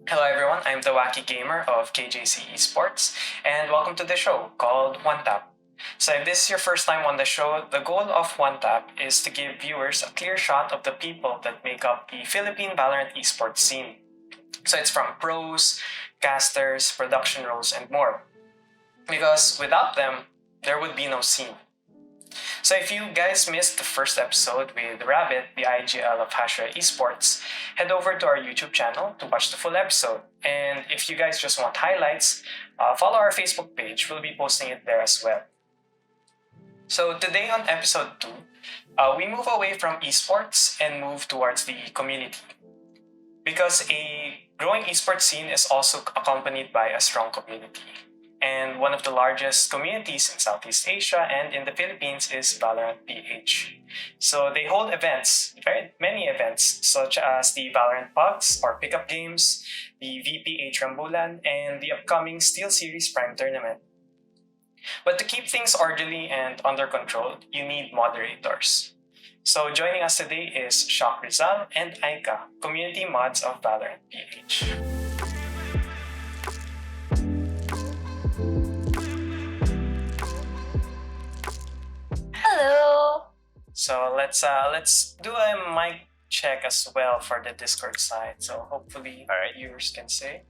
Hello everyone, I'm TheJoaquiGamer of KJC Esports, and welcome to the show called One Tap. So if this is your first time on the show, the goal of One Tap is to give viewers a clear shot of the people that make up the Philippine Valorant esports scene. So it's from pros, casters, production roles, and more. Because without them, there would be no scene. So if you guys missed the first episode with Rabbit, the IGL of Hashra Esports, head over to our YouTube channel to watch the full episode. And if you guys just want highlights, follow our Facebook page. We'll be posting it there as well. So today on episode 2, we move away from esports and move towards the community. Because a growing esports scene is also accompanied by a strong community. And one of the largest communities in Southeast Asia and in the Philippines is Valorant PH. So they hold events, very many events, such as the Valorant Pugs or pickup games, the VPH Rambulan, and the upcoming Steel Series Prime Tournament. But to keep things orderly and under control, you need moderators. So joining us today is Shockrizal and Aika, community mods of Valorant PH. Hello. So let's do a mic check as well for the Discord side. So hopefully our viewers can say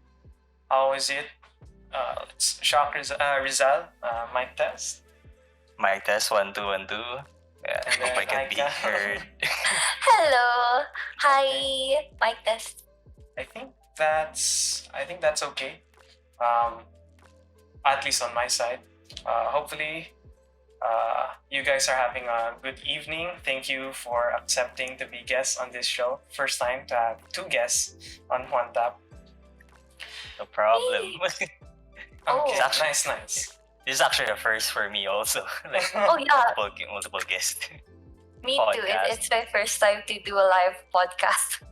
how is it. Let's shock Rizal mic test. Mic test 1 2 1 2. Yeah, And hope I then can be Aika. heard. Hello. Hi. Mic test. I think that's okay. At least on my side. Hopefully you guys are having a good evening. Thank you for accepting to be guests on this show. First time to have 2 guests on One Tap. No problem. Oh. Okay, It's nice. This is actually a first for me also. Like Oh yeah, multiple guests. me too. Podcast. It's my first time to do a live podcast.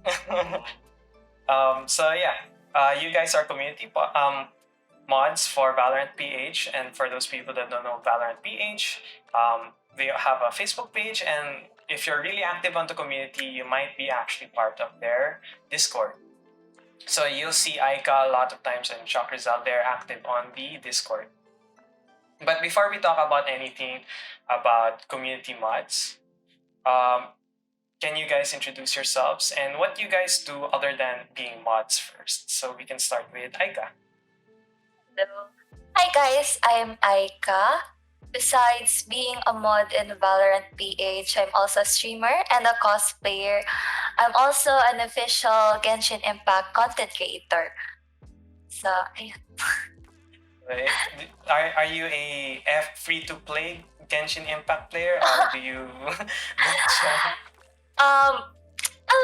So yeah, you guys are community mods for Valorant PH, and for those people that don't know Valorant PH, they have a Facebook page, and if you're really active on the community, you might be actually part of their Discord. So you'll see Aika a lot of times and Shockrizal, they're active on the Discord. But before we talk about anything about community mods, can you guys introduce yourselves and what you guys do other than being mods first? So we can start with Aika. Hello. Hi guys, I'm Aika. Besides being a mod in Valorant PH, I'm also a streamer and a cosplayer. I'm also an official Genshin Impact content creator. So, ayun. Right? Are you a free to play Genshin Impact player or do you A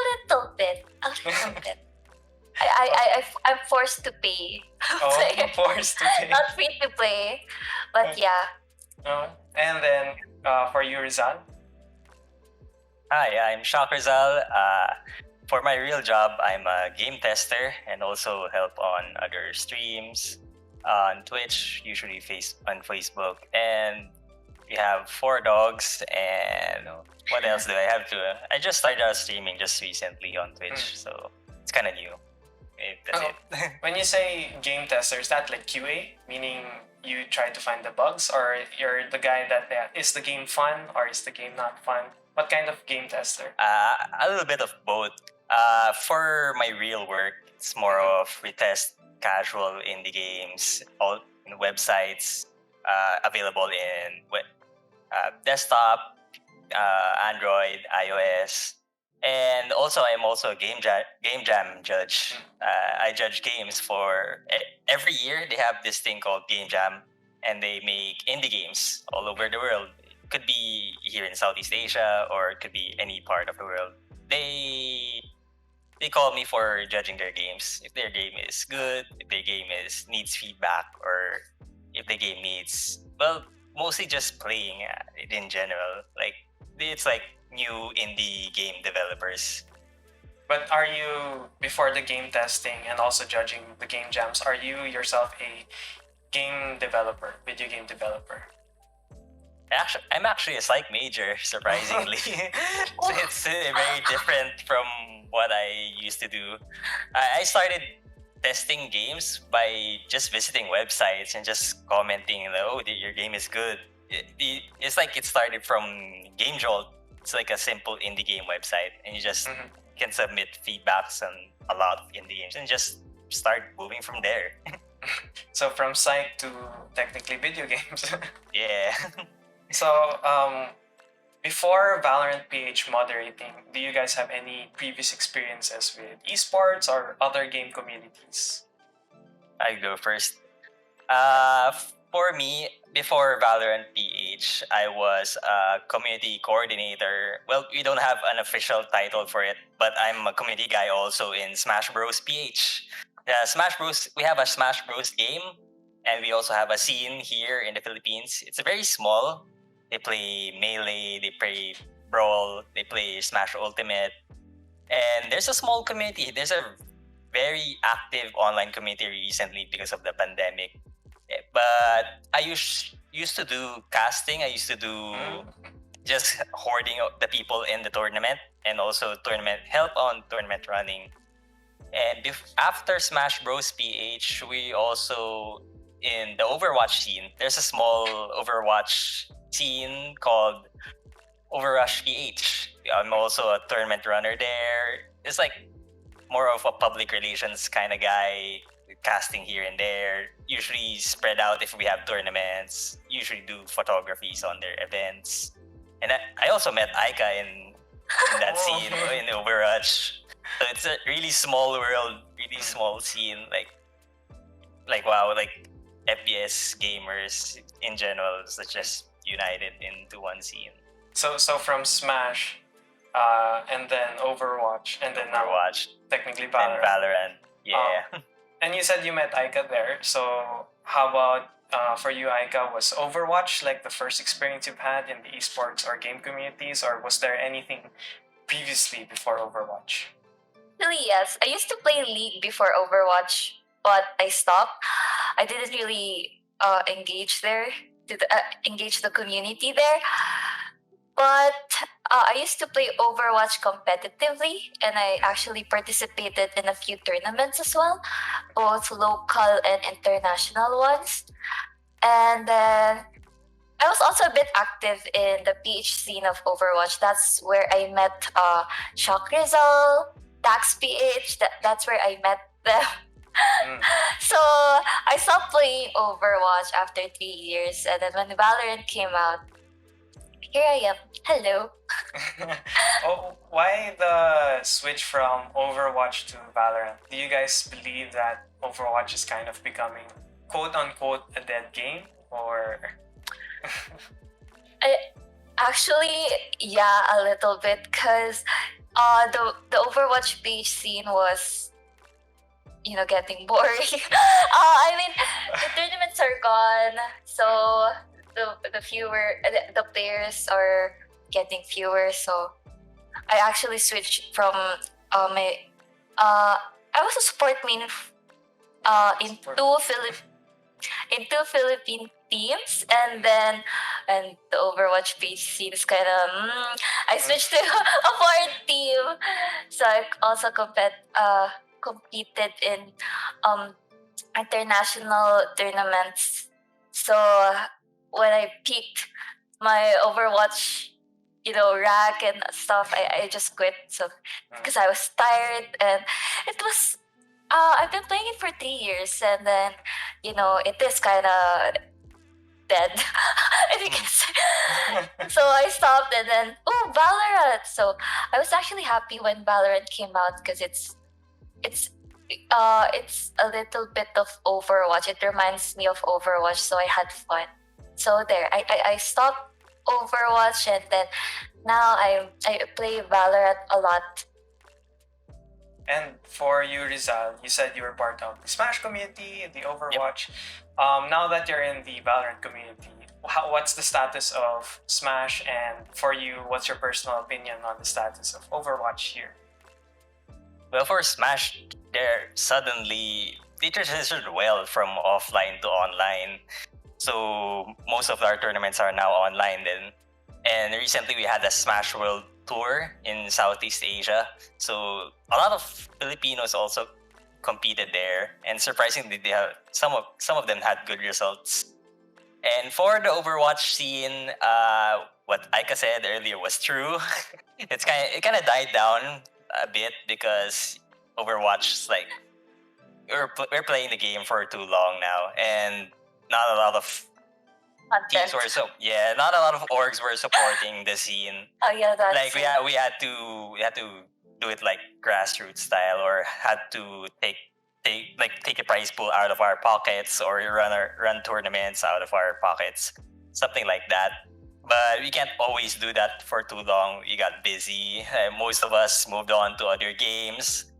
little bit. I'm forced to pay. oh, forced to pay? Not free to play, but yeah. And then for you, Rizal. Hi, I'm Shockrizal. For my real job, I'm a game tester and also help on other streams on Twitch, usually on Facebook. And we have 4 dogs. And what else do I have to? I just started streaming just recently on Twitch, so it's kind of new. That's it. When you say game tester, is that like QA, meaning you try to find the bugs, or you're the guy that is the game fun or is the game not fun? What kind of game tester? A little bit of both. For my real work, it's more of we test casual indie games, all in websites available in desktop, Android, iOS, and also I'm also a game jam judge. I judge games for every year. They have this thing called Game Jam, and they make indie games all over the world. It could be here in Southeast Asia, or it could be any part of the world. They call me for judging their games. If their game is good, if their game needs feedback, or if the game needs, well, mostly just playing in general. Like it's like new indie game developers. But are you, before the game testing and also judging the game jams, are you yourself a game developer, video game developer? I'm actually a psych major, surprisingly. So it's very different from what I used to do. I started testing games by just visiting websites and just commenting, oh, your game is good. It's like it started from Game Jolt. It's like a simple indie game website, and you just can submit feedbacks on a lot of indie games and just start moving from there. So from psych to technically video games. Yeah. So before Valorant PH moderating, do you guys have any previous experiences with esports or other game communities? I go first. For me, before Valorant PH, I was a community coordinator. Well, we don't have an official title for it, but I'm a community guy also in Smash Bros. PH. Smash Bros. We have a Smash Bros. Game, and we also have a scene here in the Philippines. It's very small. They play Melee, they play Brawl, they play Smash Ultimate, and there's a small community. There's a very active online community recently because of the pandemic. But I used to do casting. I used to do just hoarding the people in the tournament and also tournament help on tournament running. And after Smash Bros. PH, we also in the Overwatch scene. There's a small Overwatch scene called Overrush PH. I'm also a tournament runner there. It's like more of a public relations kind of guy, casting here and there. Usually spread out if we have tournaments. Usually do photographies on their events. And I also met Aika in that scene in Overwatch. So it's a really small world, really small scene. Like wow, like FPS gamers in general is just united into one scene. So from Smash, and then Overwatch, and then Overwatch, now technically and Valorant. Valorant, yeah. And you said you met Aika there. So how about for you, Aika? Was Overwatch like the first experience you've had in the esports or game communities, or was there anything previously before Overwatch? Really, yes. I used to play League before Overwatch, but I stopped. I didn't really engage there, engage the community there. But I used to play Overwatch competitively, and I actually participated in a few tournaments as well, both local and international ones. And then I was also a bit active in the PH scene of Overwatch. That's where I met Shockrizal, Tax PH. That's where I met them. So I stopped playing Overwatch after 3 years, and then when Valorant came out, here I am. Hello. Oh, why the switch from Overwatch to Valorant? Do you guys believe that Overwatch is kind of becoming quote unquote a dead game, or? Actually, yeah, a little bit, because the Overwatch page scene was, getting boring. I mean, the tournaments are gone, so the players are getting fewer. So I actually switched from my I was a sport main in two Philippine teams, and the Overwatch page scene is kind of I switched to a foreign team, so I also competed in international tournaments. So when I peaked my Overwatch, rank and stuff, I just quit. So because I was tired, and it was I've been playing it for 3 years, and then it is kind of dead. I think so I stopped, and then Valorant. So I was actually happy when Valorant came out, because it's a little bit of Overwatch. It reminds me of Overwatch, so I had fun. So there, I stopped Overwatch, and then now I play Valorant a lot. And for you, Rizal, you said you were part of the Smash community, the Overwatch. Now that you're in the Valorant community, what's the status of Smash? And for you, what's your personal opinion on the status of Overwatch here? Well, for Smash, they transitioned well from offline to online. So most of our tournaments are now online then. And recently we had a Smash World Tour in Southeast Asia. So a lot of Filipinos also competed there, and surprisingly, they have some of them had good results. And for the Overwatch scene, what Aika said earlier was true. It kind of died down a bit because Overwatch is like we're playing the game for too long now, and not a lot of teams Content. were not a lot of orgs were supporting the scene. Oh yeah, that's Like we had to do it like grassroots style, or had to take a prize pool out of our pockets, or run tournaments out of our pockets, something like that. But we can't always do that for too long. We got busy. Most of us moved on to other games.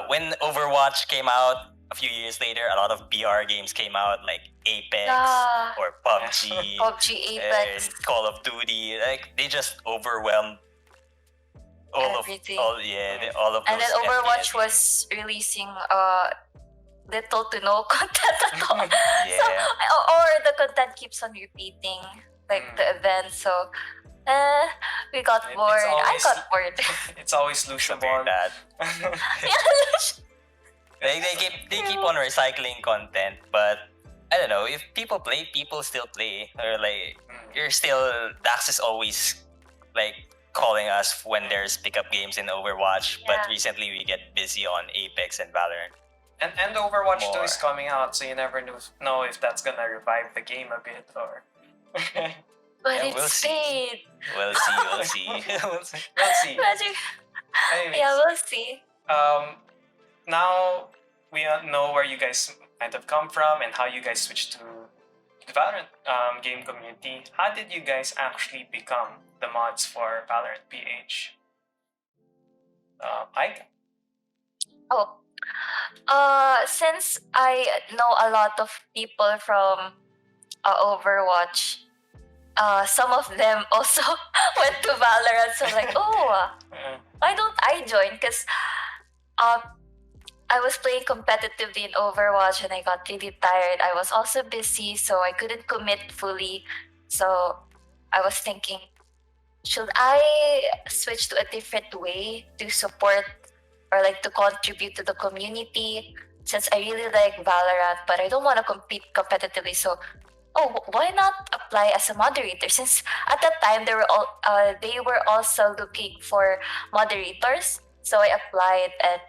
When Overwatch came out a few years later, a lot of BR games came out, like Apex Yeah. or PUBG, PUBG, Apex, and Call of Duty. Like they just overwhelmed everything. all of those. And then Overwatch FPS was releasing little to no content at all. Yeah. So, or the content keeps on repeating, like the event. So, we got It's bored. I always- got bored. It's always Lucia Ball. that. They keep on recycling content, but I don't know, if people play, people still play. Or like you're still Dax is always like calling us when there's pickup games in Overwatch, but Yeah. recently we get busy on Apex and Valorant. And Overwatch 2 More. is coming out, so you never know if that's gonna revive the game a bit or. But Yeah, it's we'll see. paid. We'll see. We'll see. Imagine. Anyways, Yeah, we'll see. now we know where you guys might have come from and how you guys switched to the Valorant game community. How did you guys actually become the mods for Valorant PH? Aika. Oh, since I know a lot of people from Overwatch, some of them also went to Valorant. So like, why don't I join? Because I was playing competitively in Overwatch and I got really tired. I was also busy, so I couldn't commit fully. So I was thinking, should I switch to a different way to support or like to contribute to the community? Since I really like Valorant, but I don't want to compete competitively. So, why not apply as a moderator? Since at that time they were also looking for moderators. So I applied, and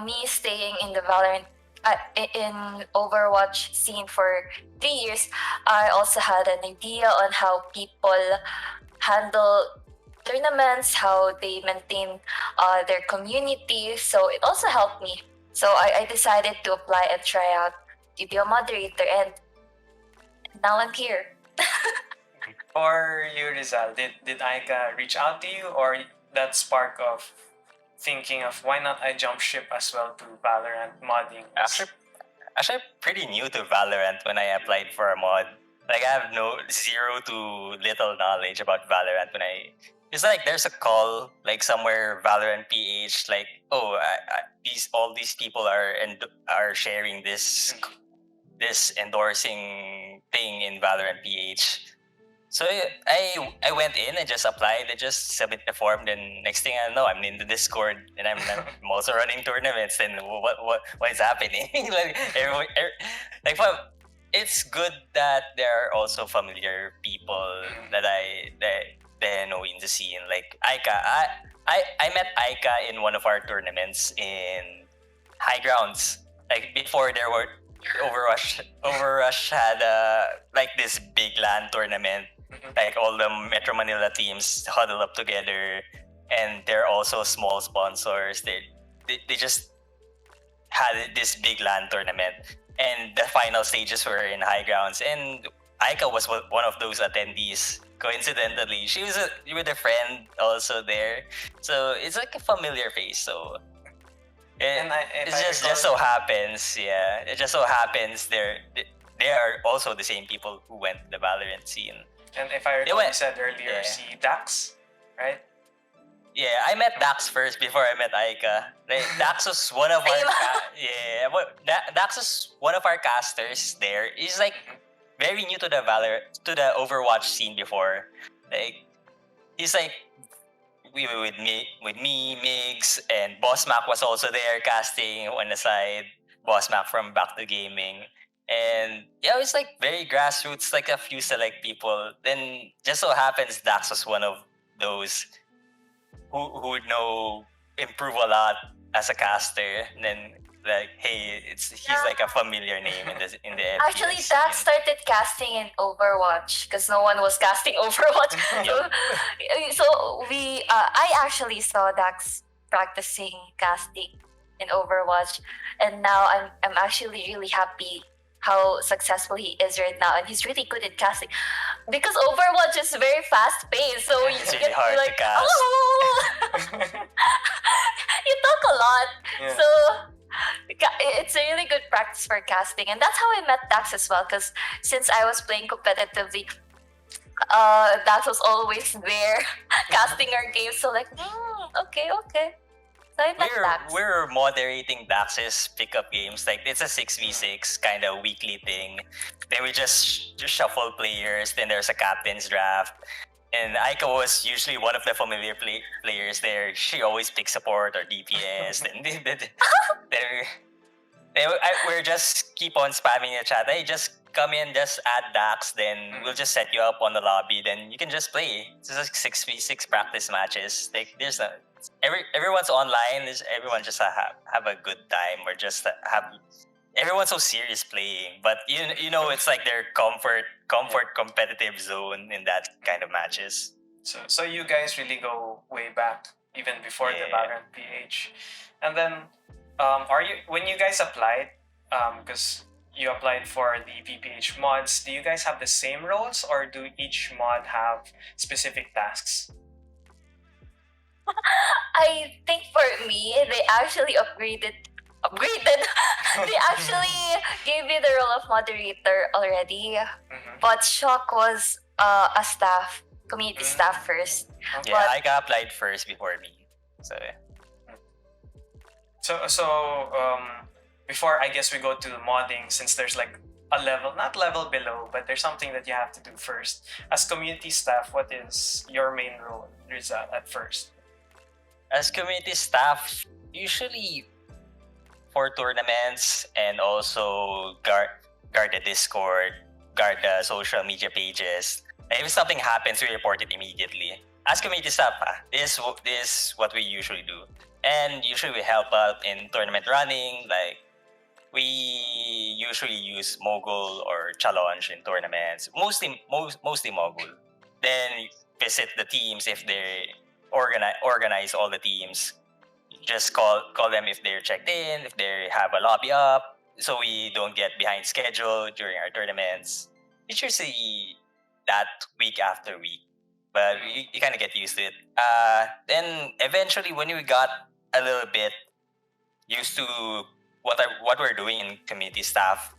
me staying in the Valorant in Overwatch scene for 3 years, I also had an idea on how people handle tournaments, how they maintain their community. So it also helped me. So I decided to apply and try out to be a moderator, and now I'm here. For you, Rizal, did Aika reach out to you, or that spark of thinking of why not I jump ship as well to Valorant modding? Actually, pretty new to Valorant when I applied for a mod. Like I have zero to little knowledge about Valorant when it's like there's a call like somewhere Valorant PH, like all these people are sharing this endorsing thing in Valorant PH. So I went in, I just applied, I just submit the form. Then next thing I know, I'm in the Discord and I'm also running tournaments. And what is happening? Like it's good that there are also familiar people that I know in the scene. Like Aika, I met Aika in one of our tournaments in High Grounds. Like before there were Overrush had like this big LAN tournament. Like all the Metro Manila teams huddle up together, and they're also small sponsors. They just had this big LAN tournament, and the final stages were in High Grounds. And Aika was one of those attendees. Coincidentally, she was with a friend also there, so it's like a familiar face. So it just so happens, It just so happens they are also the same people who went to the Valorant scene. And if I recall, you said earlier, see Dax, right? Yeah, I met Dax first before I met Aika. Like, Dax was one of our Dax was one of our casters there. He's like very new to the Overwatch scene before. Like he's like we were with me, Migs, and Boss Mac was also there casting on the side. Boss Mac from Back to Gaming. And yeah, it was like very grassroots, like a few select people. Then just so happens Dax was one of those who would know improve a lot as a caster. And then like, hey, he's like a familiar name in the Actually, FPS Dax scene. started casting in Overwatch because no one was casting Overwatch. So I actually saw Dax practicing casting in Overwatch, and now I'm actually really happy how successful he is right now, and he's really good at casting because Overwatch is very fast paced. So you It's really get hard like, to cast. oh, you talk a lot, Yeah. so it's a really good practice for casting, and that's how I met Dax as well. Because since I was playing competitively, Dax was always there casting our games. So like, okay. So I met Dax. We're moderating Dax's pickup games. Like it's a 6v6 kind of weekly thing. Then we just shuffle players. Then there's a captain's draft. And Aika was usually one of the familiar players there. She always picks support or DPS. We're just keep on spamming the chat. Hey, just come in, just add Dax, then we'll just set you up on the lobby. Then you can just play. It's just like 6v6 practice matches. Like there's a everyone's online. Everyone just have a good time or just have everyone's so serious playing. But you know it's like their comfort competitive zone in that kind of matches. So you guys really go way back, even before the Yeah. Valorant PH. And then, are you when you guys applied, because you applied for the VPH mods, do you guys have the same roles or do each mod have specific tasks? I think for me, they actually upgraded. They actually gave me the role of moderator already, Mhm. but Shock was a staff, community staff first. Okay. Yeah, Aika applied first before me. So yeah. So before I guess we go to modding, since there's like a level, not level below, but there's something that you have to do first. As community staff, what is your main role, Rizal, at first? As community staff, usually for tournaments and also guard the Discord, guard the social media pages. And if something happens, we report it immediately. As community staff, this is what we usually do. And usually we help out in tournament running, like we usually use Mogul or Challenge in tournaments. Mostly Mogul. Then visit the teams if they organize all the teams. Just call them if they're checked in, if they have a lobby up, so we don't get behind schedule during our tournaments. It's usually that week after week, but you kind of get used to it. Then eventually, when we got a little bit used to what we're doing in community staff,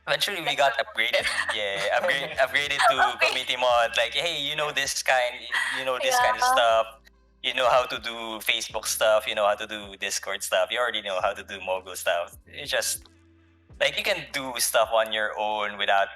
eventually we got upgraded. Yeah, upgraded to Okay. community mod. Like, hey, this kind of Yeah. stuff. You know how to do Facebook stuff. You know how to do Discord stuff. You already know how to do Mogul stuff. It's just like you can do stuff on your own without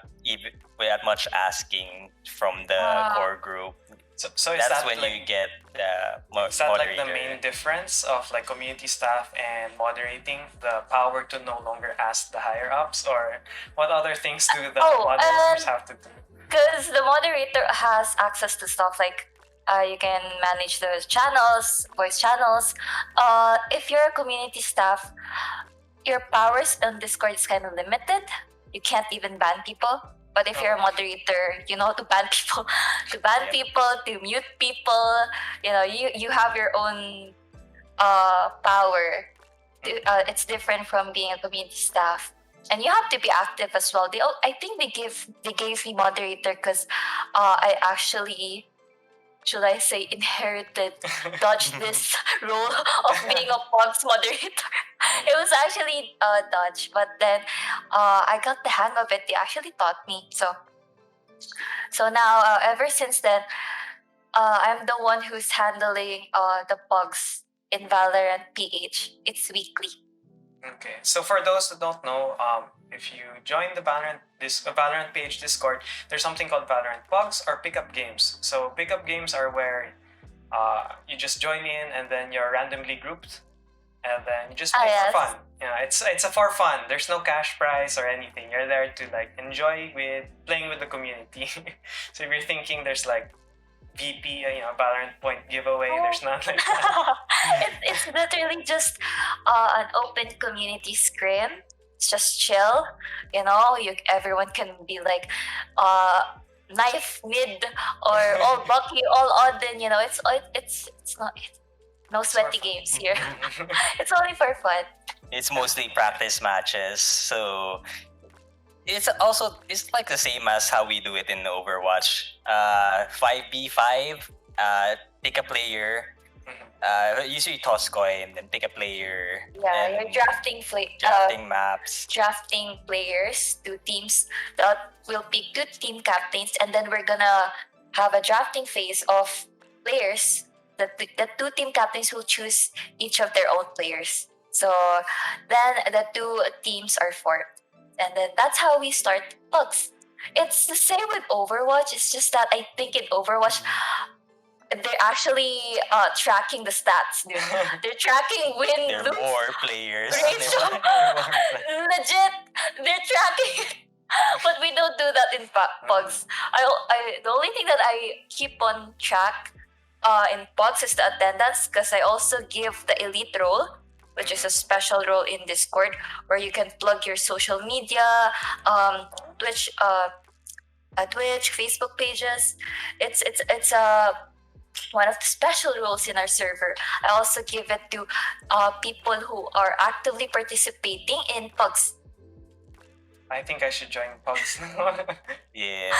much asking from the core group. So is That's that when like, you get the is that like moderator. the main difference of like community staff and moderating? The power to no longer ask the higher ups, or what other things do the moderators have to do? Because the moderator has access to stuff like you can manage the channels, voice channels. If you're a community staff, your powers on Discord is kind of limited. You can't even ban people. But if you're a moderator, you know how to ban people, to mute people. You have your own power. It's different from being a community staff, and you have to be active as well. I think they gave me moderator because I actually, should I say, inherited, dodged this role of being a Pogs moderator. It was actually Dodge, but then I got the hang of it. They actually taught me. So now, ever since then, I'm the one who's handling the Pogs in Valorant PH. It's weekly. Okay, so for those that don't know, if you join the Valorant PH Discord, there's something called Valorant Bugs or pickup games. So pickup games are where You just join in and then you're randomly grouped, and then you just play yes. for fun. It's a for fun. There's no cash prize or anything. You're there to like enjoy with playing with the community. So if you're thinking there's like VP, Valorant point giveaway, there's not like that. It's literally just an open community scrim. It's just chill, everyone can be like knife mid or all Bucky, all Odin, it's not no sweaty games here. It's only for fun. It's mostly practice matches, so it's like the same as how we do it in Overwatch. 5v5, pick a player. Usually toss coin, then pick a player. Yeah, and you're drafting maps. drafting players, 2 teams that will pick 2 team captains, and then we're gonna have a drafting phase of players. The 2 team captains will choose each of their own players. So then the 2 teams are formed, and then that's how we start pugs. It's the same with Overwatch. It's just that I think in Overwatch they're actually tracking the stats, dude. They're tracking win, There are lose, more players. ratio. Legit, they're tracking it. But we don't do that in pugs. The only thing that I keep on track in pugs is the attendance, because I also give the elite role, which is a special role in Discord where you can plug your social media, Twitch, Facebook pages. It's one of the special roles in our server. I also give it to people who are actively participating in pugs. I think I should join pugs. Yeah.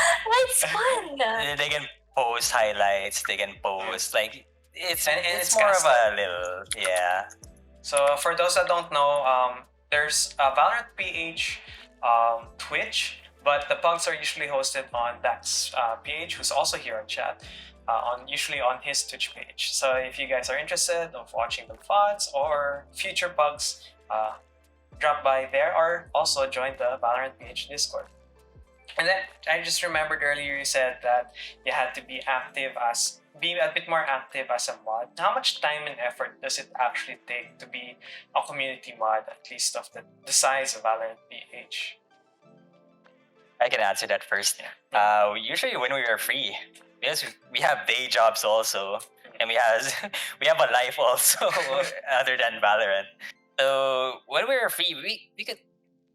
It's fun. They can post highlights. They can post like it's And it's it's more of casted. a little So for those that don't know, there's a Valorant PH Twitch, but the pugs are usually hosted on Dax PH, who's also here on chat, usually on his Twitch page. So if you guys are interested of watching the VODs or future pugs, drop by there or also join the Valorant PH Discord. And then I just remembered earlier you said that you had to be a bit more active as a mod. How much time and effort does it actually take to be a community mod, at least of the size of Valorant PH? I can answer that first. Usually when we are free, because we have day jobs also, and we have a life also other than Valorant. So when we are free, we could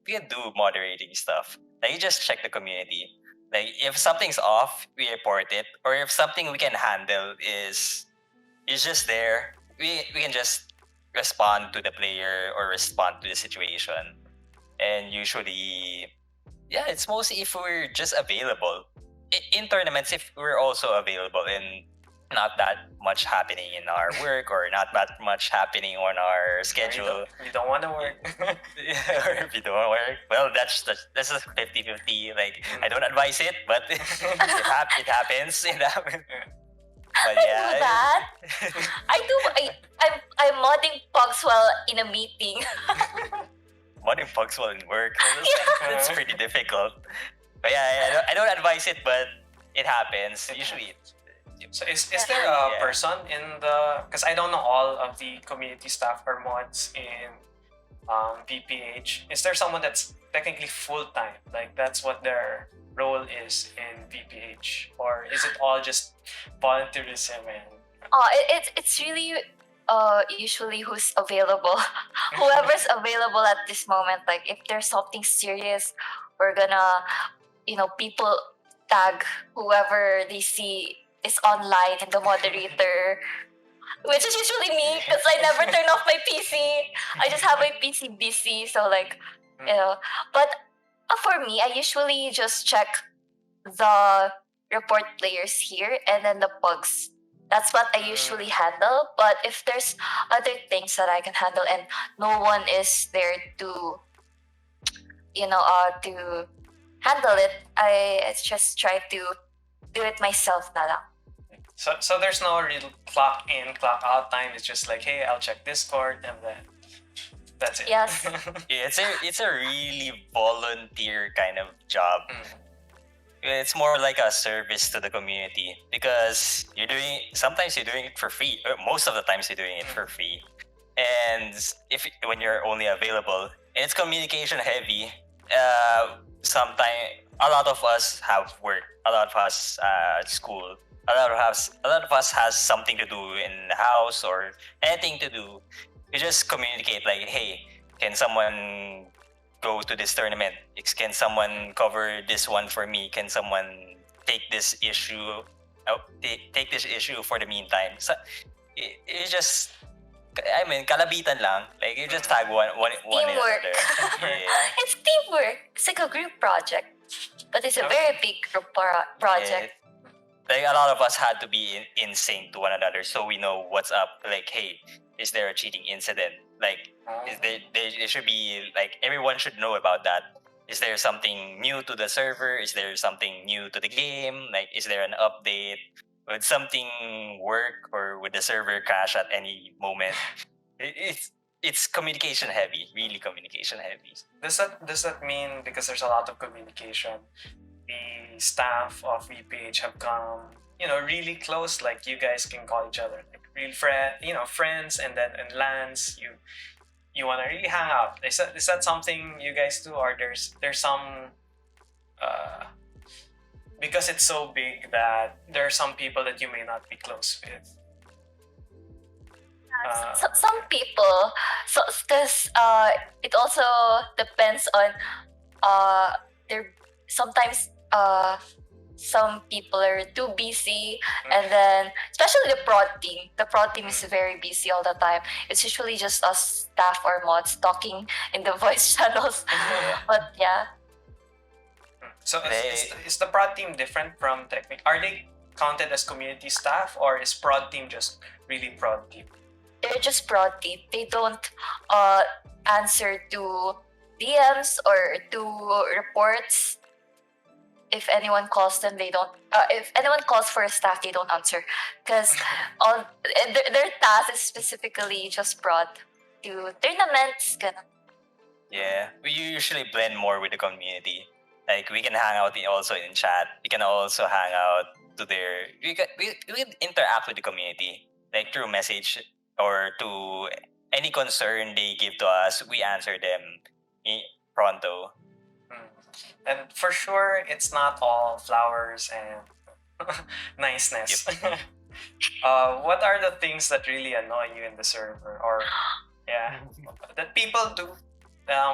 do moderating stuff. Like you just check the community. Like if something's off, we report it, or if something we can handle is just there, we can just respond to the player or respond to the situation. And usually, yeah, it's mostly if we're just available. In tournaments, if we're also available and not that much happening in our work or not that much happening on our schedule. You don't want to work. Or if you don't work, well, that's a 50-50. Like, I don't advise it, but it happens. It happens. But yeah. I do that. I'm modding pugs while in a meeting. Modding pugs while in work, that's pretty difficult. But yeah, I don't advise it, but it happens. Usually, so is there a person in the... Because I don't know all of the community staff or mods in VPH. Is there someone that's technically full-time? Like, that's what their role is in VPH? Or is it all just volunteerism and... It's really usually who's available. Whoever's available at this moment. Like, if there's something serious, we're gonna, people tag whoever they see is online and the moderator, which is usually me because I never turn off my PC. I just have my PC busy, so But for me, I usually just check the report players here and then the pugs. That's what I usually handle. But if there's other things that I can handle and no one is there to, to handle it, I just try to do it myself na lang. So there's no real clock in, clock out time. It's just like, hey, I'll check Discord and then that's it. Yes. Yeah, it's a really volunteer kind of job. It's more like a service to the community because sometimes you're doing it for free. Or most of the times you're doing it for free. And if when you're only available, and it's communication heavy. Sometimes a lot of us have work, a lot of us school, a lot of us has something to do in the house or anything to do. You just communicate like, hey, can someone go to this tournament? Can someone cover this one for me? Can someone take this issue? Take this issue for the meantime. So it just, I mean, kalabitan lang. Like you just tag one Teamwork. another. Yeah. It's teamwork. It's like a group project, but it's a very big group project. Like a lot of us had to be in sync to one another, so we know what's up. Like, hey, is there a cheating incident? Like, there should be like everyone should know about that. Is there something new to the server? Is there something new to the game? Like, is there an update? Would something work, or would the server crash at any moment? It's communication heavy, really communication heavy. Does that mean because there's a lot of communication, the staff of VPH have come, really close? Like you guys can call each other like real friends, and then in LANs you want to really hang out. Is that something you guys do, or there's some because it's so big that there are some people that you may not be close with? Some people, because it also depends on their sometimes some people are too busy, and then especially the prod team is very busy all the time. It's usually just us staff or mods talking in the voice channels. But yeah, So is the prod team different from technic? Are they counted as community staff, or is prod team just really prod team? they're just prod team. They don't answer to DMs or to reports. If anyone calls them, they don't. If anyone calls for a staff, they don't answer, because all their task is specifically just prod to tournaments. Ganun. Yeah, we usually blend more with the community. Like we can hang out also in chat. We can also hang out to their. We interact with the community like through message or to any concern they give to us. We answer them pronto. And for sure, it's not all flowers and niceness. What are the things that really annoy you in the server, or that people do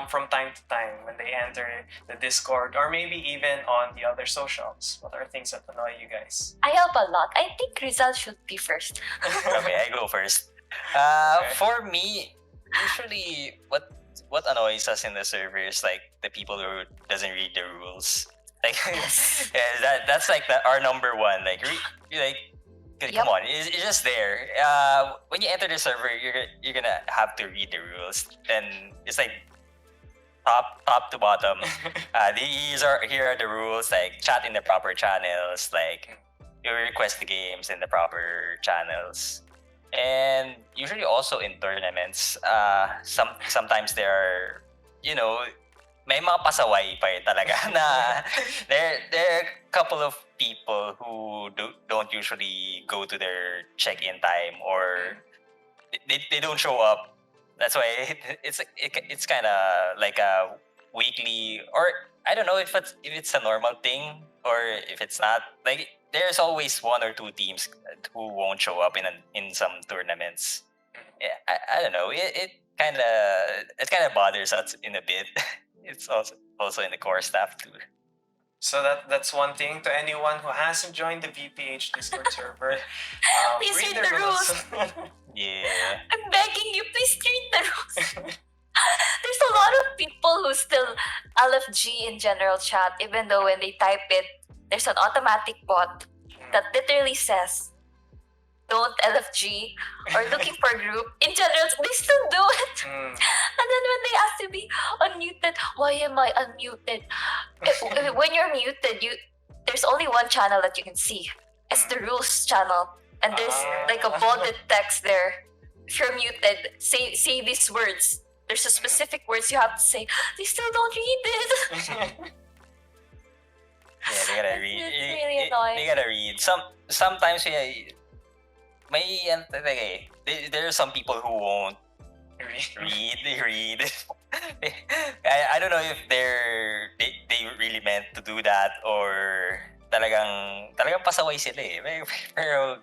from time to time when they enter the Discord, or maybe even on the other socials? What are things that annoy you guys? I have a lot. I think Rizal should be first. Okay, I go first. For me, usually what annoys us in the server is like the people who doesn't read the rules. Like that's like our number one. Like come on, it's just there. When you enter the server, you're gonna have to read the rules, and it's like top to bottom. Here are the rules. Like chat in the proper channels. Like you request the games in the proper channels. And usually also in tournaments, sometimes there are, may mga pasaway pa talaga na there are a couple of people who don't usually go to their check-in time, or they don't show up. That's why it's kind of like a weekly, or I don't know if it's a normal thing or if it's not. Like there's always one or two teams who won't show up in some tournaments. Yeah, I don't know. It kind of bothers us in a bit. It's also in the core staff too. So that's one thing. To anyone who hasn't joined the VPH Discord server, please read the rules. Yeah. I'm begging you, please read the rules. There's a lot of people who still LFG in general chat, even though when they type it, there's an automatic bot that literally says, don't LFG, or looking for a group. In general, they still do it. And then when they ask to be unmuted, why am I unmuted? When you're muted, there's only one channel that you can see. It's the rules channel. And there's like a bolded text there. If you're muted, say these words. There's a specific words you have to say. They still don't read it. Yeah, they gotta read. It's really annoying. They gotta read. Sometimes there are some people who won't read. They read. I don't know if they really meant to do that or talagang pasaway sila eh. Pero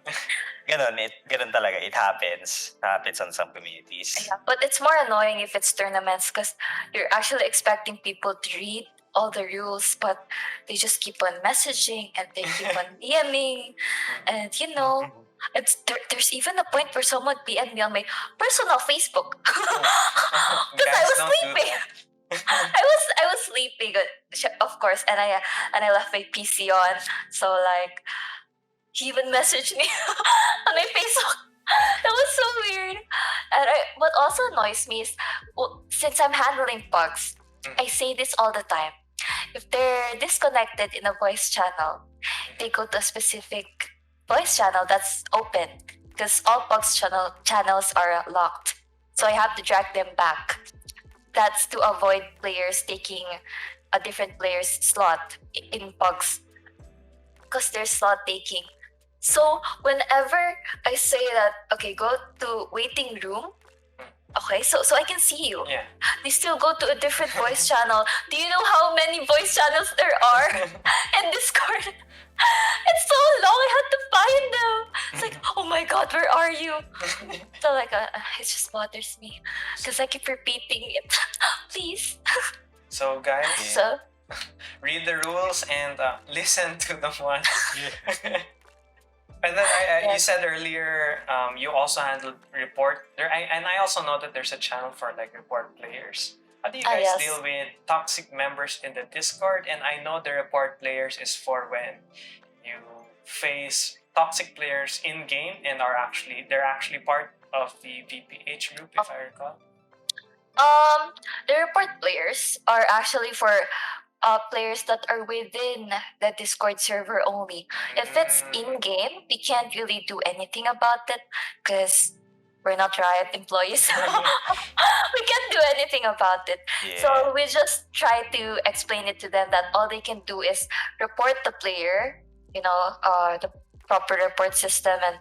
ganun talaga. It happens. It happens on some communities. Yeah, but it's more annoying if it's tournaments because you're actually expecting people to read all the rules, but they just keep on messaging and they keep on DMing, and there's even a point where someone PM me on my personal Facebook because I Guys, was don't do sleeping. that. I was sleeping, of course, and I left my PC on, so like he even messaged me on my Facebook. That was so weird. And what also annoys me is, since I'm handling bugs, I say this all the time. If they're disconnected in a voice channel, they go to a specific voice channel that's open because all bugs channels are locked. So I have to drag them back. That's to avoid players taking a different player's slot in bugs because they're slot taking. So whenever I say that, okay, go to waiting room, okay, so I can see you. Yeah. They still go to a different voice channel. Do you know how many voice channels there are in Discord? It's so long. I had to find them. It's like, oh my god, where are you? So like, it just bothers me because I keep repeating it. Please. So guys, So read the rules and listen to the ones. And then you said earlier you also handled report there, and I also know that there's a channel for like report players. How do you guys yes. deal with toxic members in the Discord? And I know the report players is for when you face toxic players in game and they're actually part of the VPH group, if I recall. The report players are actually for players that are within the Discord server only. If it's in game, we can't really do anything about it because we're not Riot employees. We can't do anything about it. Yeah. So we just try to explain it to them that all they can do is report the player, the proper report system, and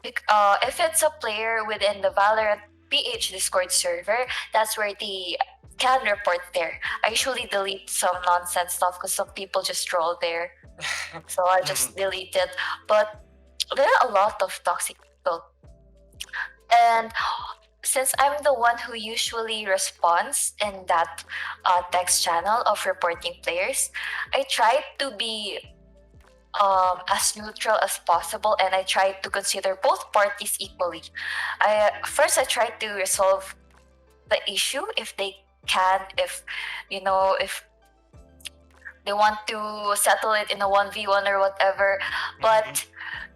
if it's a player within the Valorant PH Discord server, that's where they can report there. I usually delete some nonsense stuff because some people just troll there. So I just delete it. But there are a lot of toxic people. And since I'm the one who usually responds in that text channel of reporting players, I try to be as neutral as possible, and I try to consider both parties equally. First I try to resolve the issue if they can, if they want to settle it in a 1v1 or whatever, but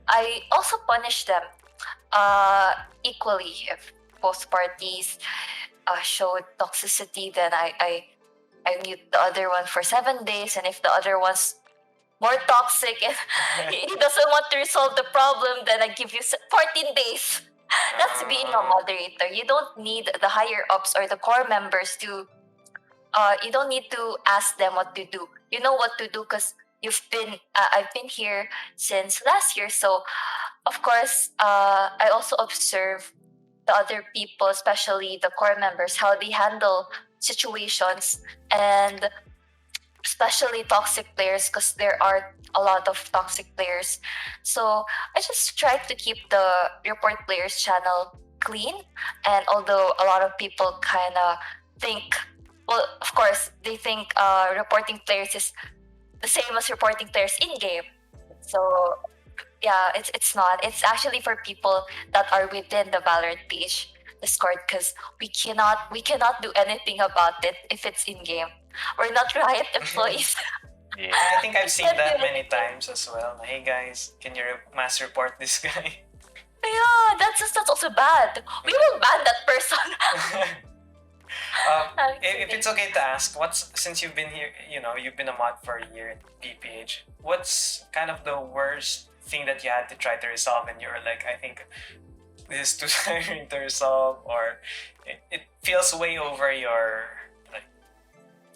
I also punish them equally. If both parties showed toxicity, then I mute the other one for 7 days, and if the other one's more toxic and he doesn't want to resolve the problem, then I give you 14 days. That's being a moderator. You don't need the higher ups or the core members to you don't need to ask them what to do. You know what to do because I've been here since last year. So of course I also observe the other people, especially the core members, how they handle situations, and especially toxic players, because there are a lot of toxic players. So I just try to keep the report players channel clean. And although a lot of people kind of think, well, of course, they think reporting players is the same as reporting players in game. So yeah, it's not. It's actually for people that are within the Valorant PH Discord, because we cannot do anything about it if it's in game. We're not Riot employees. Yeah. I think I've seen that many times as well. Hey guys, can you mass report this guy? Yeah, that's also bad. We will ban that person. If it's okay to ask, since you've been here, you've been a mod for a year in PPH, what's kind of the worst thing that you had to try to resolve and you were like, I think this is too tiring to resolve, or it feels way over your like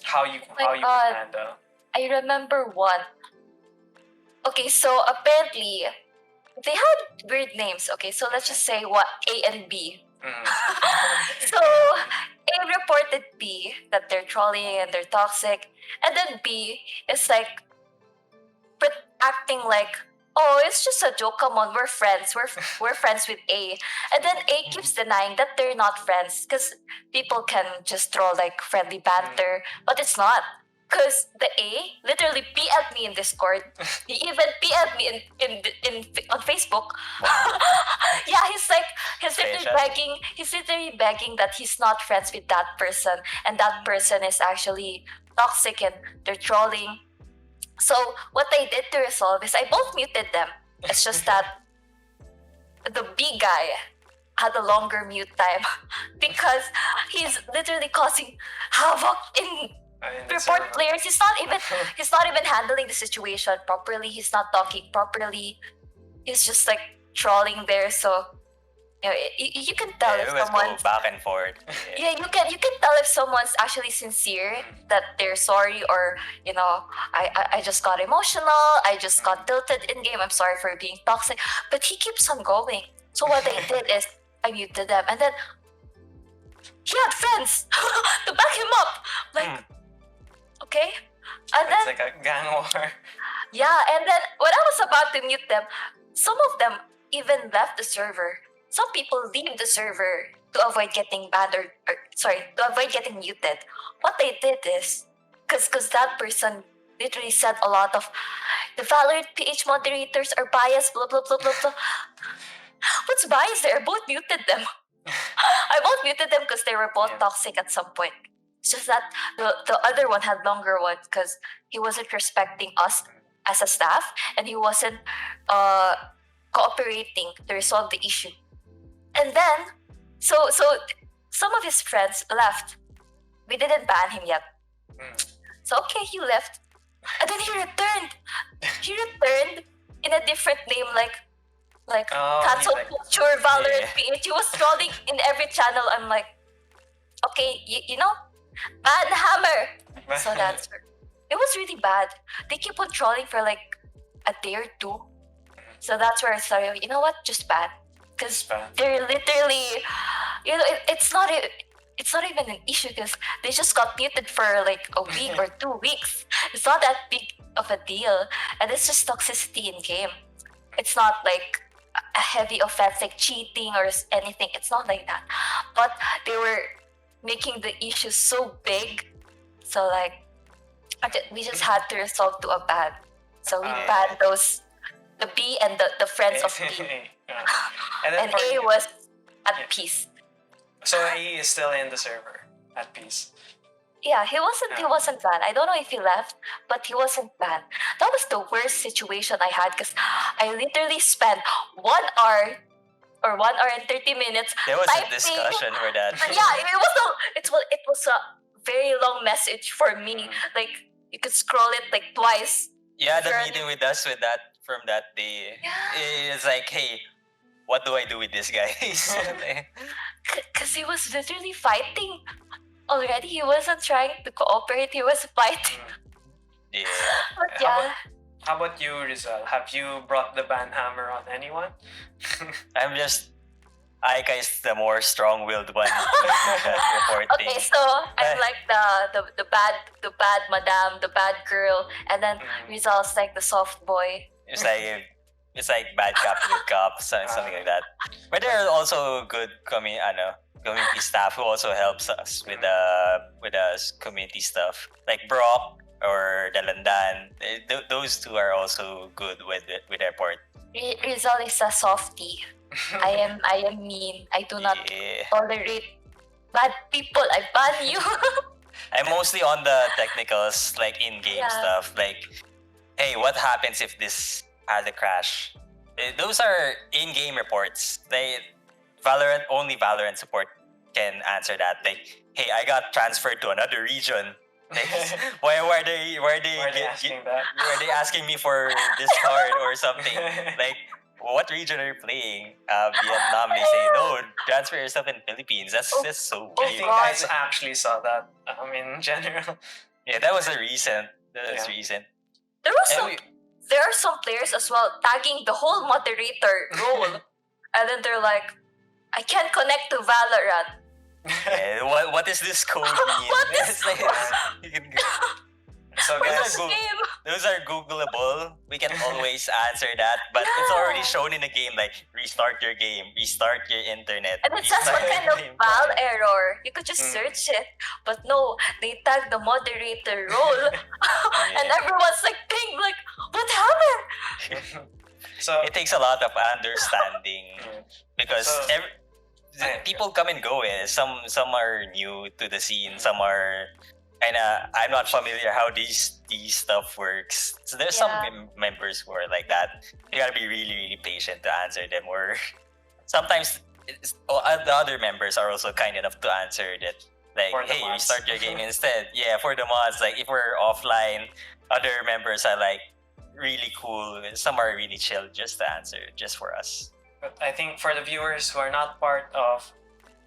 how you can handle? I remember one. Okay, so apparently they had weird names. Okay, so let's just say what A and B. So A reported B that they're trolling and they're toxic, and then B is like acting like, oh, it's just a joke. Come on, we're friends. We're friends with A, and then A keeps denying that they're not friends because people can just throw like friendly banter, but it's not. Because the A literally PM'd me in Discord. He even PM'd me on Facebook. Yeah, he's literally Screenshot. begging. He's literally begging that he's not friends with that person, and that person is actually toxic and they're trolling. So what I did to resolve is I both muted them. It's just that the B guy had a longer mute time because he's literally causing havoc in report players. He's not even handling the situation properly. He's not talking properly. He's just like trolling there. So you can tell Yeah, if we always go someone's back and forth. yeah, you can tell if someone's actually sincere that they're sorry, or I just got emotional, I just got tilted in game, I'm sorry for being toxic, but he keeps on going. So what I did is I muted them, and then he had friends to back him up, like okay, and It's then like a gang war. yeah, and then when I was about to mute them, some of them even left the server. Some people leave the server to avoid getting banned, or sorry, to avoid getting muted. What they did is, because that person literally said a lot of, the Valorant PH moderators are biased, blah, blah, blah, blah, blah. What's biased there? I both muted them. I both muted them because they were both toxic at some point. It's just that the other one had longer ones because he wasn't respecting us as a staff, and he wasn't cooperating to resolve the issue. And then, so some of his friends left. We didn't ban him yet. So okay, he left. And then he returned. He returned in a different name, like cancel culture, Valorant PH. He was trolling in every channel. I'm like, okay, you know, ban hammer. So that's it was really bad. They keep on trolling for like a day or two. So that's where I started. You know what? Just ban. Because they're literally, it's not even an issue because they just got muted for like a week or 2 weeks. It's not that big of a deal, and it's just toxicity in game. It's not like a heavy offense like cheating or anything. It's not like that. But they were making the issue so big, so like we just had to resort to a ban. So we banned those, the B and the friends of B. And A was at peace. So A is still in the server at peace. Yeah, he wasn't banned. I don't know if he left, but he wasn't banned. That was the worst situation I had because I literally spent 1 hour or 1 hour and 30 minutes. There was typing. a discussion for that. Yeah, it was a very long message for me. Like you could scroll it like twice. Yeah, the meeting with us with that from that day. Yeah. It's like, hey, what do I do with this guy? Because he was literally fighting already. He wasn't trying to cooperate. He was fighting. Yeah. But yeah. How about you, Rizal? Have you brought the ban hammer on anyone? I'm just, Aika is the more strong-willed one. Reporting. Okay, so I'm like the bad madam, the bad girl, and then Rizal's like the soft boy. It's like bad cop, good cop, something like that. But there are also good community staff who also helps us with the community stuff, like Brock or Dalandan. Those two are also good with report. Rizal is a softie. I am mean. I do not tolerate bad people. I ban you. I'm mostly on the technicals, like in-game stuff. Like, hey, what happens if this has a crash? Those are in-game reports. Only Valorant support can answer that. Like, hey, I got transferred to another region. Like, why are they asking me for this card or something? Like, what region are you playing? Vietnam. They say no, transfer yourself in Philippines. That's so weird. I think I actually saw that. In general. Yeah, that was a recent. That was Yeah. recent. There was And some. There are some players as well tagging the whole moderator role, and then they're like, "I can't connect to Valorant." yeah, what is this code mean? What is- It's like, you can So Where's guys, the game? those are Googleable. We can always answer that, but it's already Yeah. shown in the game. Like restart your game, restart your internet. And it says restart what kind of your game. file error. You could just Mm. search it. But no, they tag the moderator role. And Yeah. everyone's like, ping, like, what happened? so It takes a lot of understanding because So- people come and go. Some are new to the scene. Some are I'm not familiar how these stuff works. So there's some members who are like that. You gotta be really really patient to answer them. Or sometimes the other members are also kind enough to answer that. Like, For the hey, mods. restart your game instead. Yeah, for the mods. Like if we're offline, other members are like really cool. Some are really chill just to answer just for us. But I think for the viewers who are not part of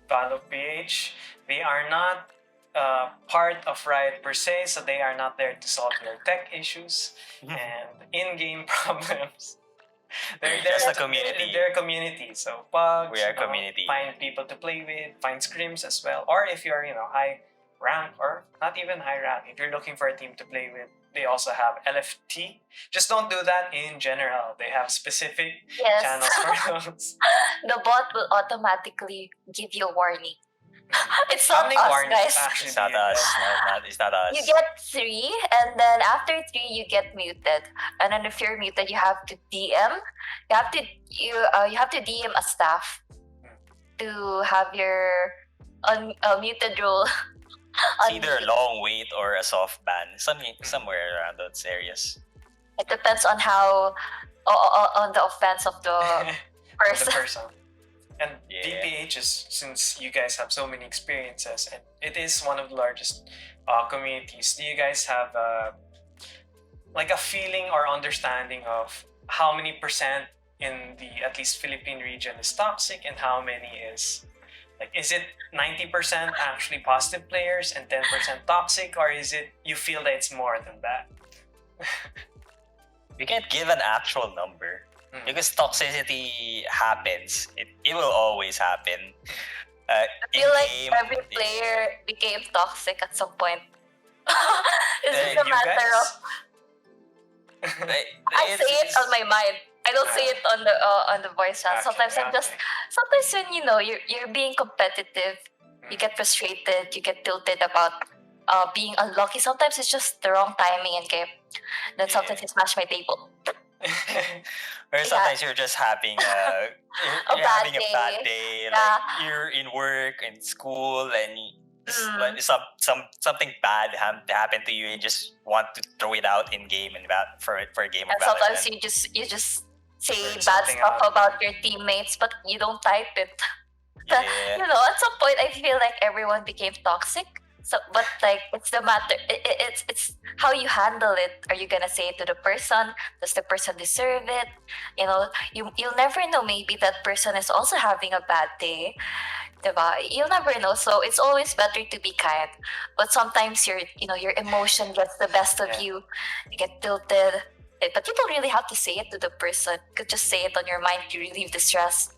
Valo PH, they are not part of Riot per se, so they are not there to solve your tech issues and in-game problems. They're there just a to- community. They're a community, so bugs. We are a you know, community. Find people to play with, find scrims as well. Or if you're high rank or not even high rank, if you're looking for a team to play with, they also have LFT. Just don't do that in general. They have specific Yes. channels for those. The bot will automatically give you a warning. It's How not many us, warnings guys. actually It's not do you us. get? It's not us. You get 3, and then after 3, you get muted. And then if you're muted, you have to DM. You have to DM a staff to have your muted role. It's either a long wait or a soft ban. Somewhere around those areas. It depends on how on the offense of the the person. person. And Yeah. VPH is, since you guys have so many experiences, and it is one of the largest communities. Do you guys have like a feeling or understanding of how many percent in the at least Philippine region is toxic, and how many is like, is it 90% actually positive players and 10% toxic, or is it you feel that it's more than that? We can't give an actual number because toxicity happens. It will always happen. I feel like in-game, every player became toxic at some point. It's Hey, just a You matter of guys? I say it on my mind. I don't say it on the voice chat. Sometimes I'm just sometimes when you're being competitive, you get frustrated, you get tilted about being unlucky. Sometimes it's just the wrong timing in game. Then sometimes you smash my table. Or sometimes you're just having you're bad having a bad day. Yeah. Like you're in work and school and like something bad happened to you and just want to throw it out in game and for a game of And sometimes Valorant. you just say Blurt bad something stuff out. about your teammates, but you don't type it. Yeah. At some point I feel like everyone became toxic. So, but like it's the matter. It's how you handle it. Are you gonna say it to the person? Does the person deserve it? You'll never know. Maybe that person is also having a bad day. Diba? You'll never know. So it's always better to be kind. But sometimes your emotion gets the best of Yeah. you. You get tilted. But you don't really have to say it to the person. You could just say it on your mind to relieve the stress.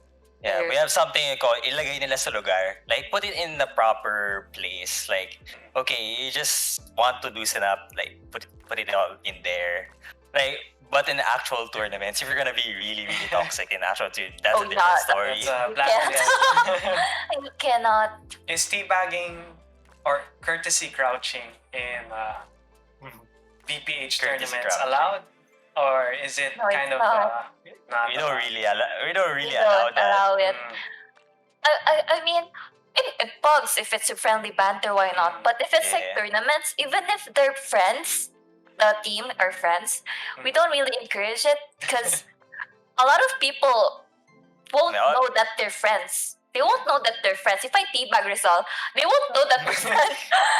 Yeah, we have something called ilagay nila sa lugar. Like, put it in the proper place. Like, okay, you just want to loosen up. Like, put it all in there. Like, but in actual tournaments, if you're gonna be really, really toxic in actual tournaments, that's Oh, a different yeah, story. It's a You blacklist. You cannot. Is teabagging or courtesy crouching in VPH Courtesy tournaments crouching. allowed, or is it No, it's kind of not. not We don't allowed? really allow. We don't really You allow don't that. allow it. Mm. I mean, it bugs if it's a friendly banter, why not? But if it's like Yeah. tournaments, even if they're friends, the team are friends, we don't really encourage it because a lot of people won't No. know that they're friends. They won't know that they're friends. If I teabag Rizal, they won't know that we're friends.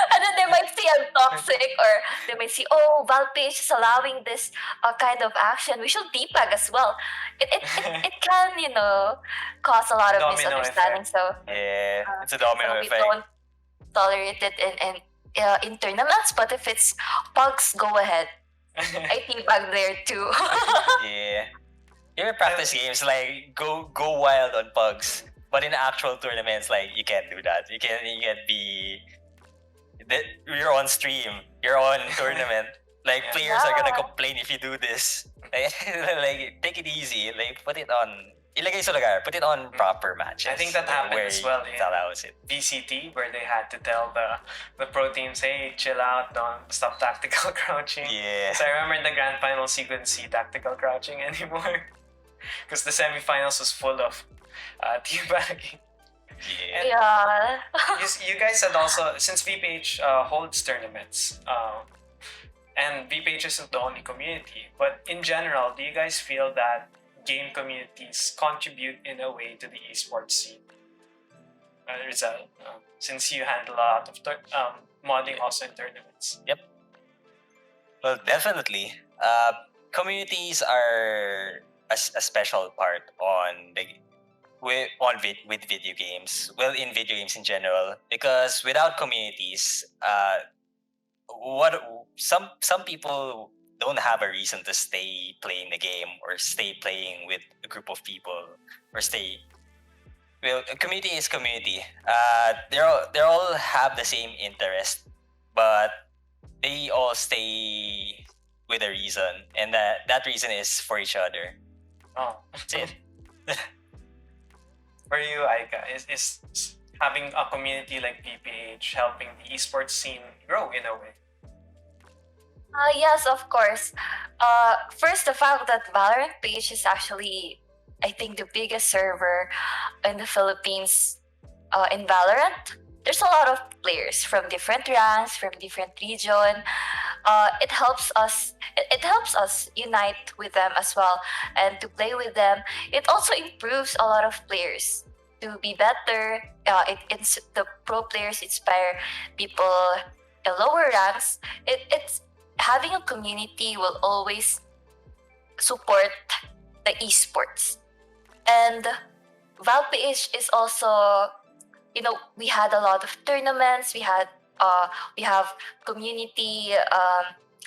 And then they might see I'm toxic, or they might see, oh, ValPH is allowing this kind of action. We should teabag as well. It can, cause a lot of Domino misunderstanding. So Yeah, it's a domino we effect. don't tolerate it in tournaments, but if it's pugs, go ahead. I teabag there too. Yeah. Even practice games, like go wild on pugs. But in actual tournaments, like you can't do that. You can't be. You're on stream. You're on tournament. Like players are gonna Yeah. complain if you do this. Like take it easy. Like put it on. Ilagay sa lugar. Put it on proper matches. I think that happened where as well it in allows it. VCT, where they had to tell the pro teams, hey, chill out, don't stop tactical crouching. Yeah. So I remember in the grand finals, you couldn't see tactical crouching anymore because the semifinals was full of teabagging. Yeah. Yeah. You guys said also, since VPH holds tournaments, and VPH isn't the only community, but in general, do you guys feel that game communities contribute in a way to the esports scene? Rizal, since you handle a lot of modding also in tournaments. Well, definitely. Communities are a special part on the with video games. Well, in video games in general, because without communities, what some people don't have a reason to stay playing the game or stay playing with a group of people or stay. Well, a community is community. They all have the same interest, but they all stay with a reason, and that reason is for each other. Oh, That's it. for you, Aika, is having a community like PPH helping the esports scene grow in a way? Yes, of course. First, the fact that Valorant PH is actually, I think, the biggest server in the Philippines in Valorant. There's a lot of players from different ranks, from different region. It helps us. It helps us unite with them as well, and to play with them. It also improves a lot of players to be better. It's the pro players inspire people in lower ranks. It's having a community will always support the esports. And ValPH is also, we had a lot of tournaments. We have community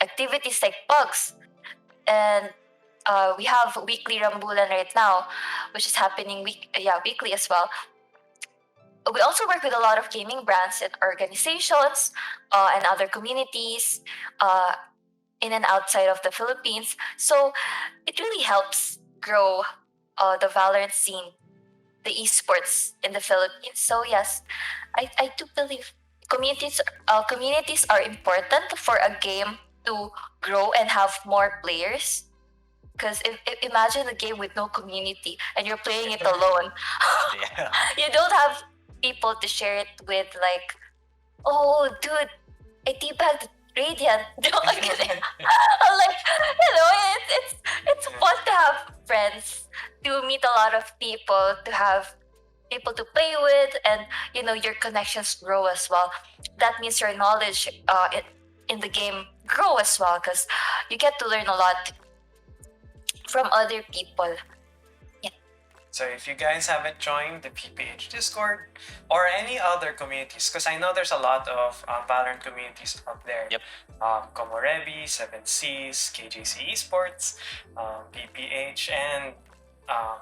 activities like bugs, and we have weekly rambulan right now, which is happening weekly as well. We also work with a lot of gaming brands and organizations and other communities in and outside of the Philippines. So it really helps grow the Valorant scene, the esports in the Philippines. So yes, I do believe communities are important for a game to grow and have more players. Because if imagine a game with no community and you're playing it alone, Yeah. you don't have people to share it with. Like, oh, dude, I teabagged Radiant. I'm like, it's fun to have friends, to meet a lot of people, to have people to play with, and your connections grow as well. That means your knowledge in the game grow as well, because you get to learn a lot from other people. So if you guys haven't joined the PPH Discord or any other communities, because I know there's a lot of Valorant communities out there. Yep. Komorebi, 7Cs, KJC Esports, PPH, and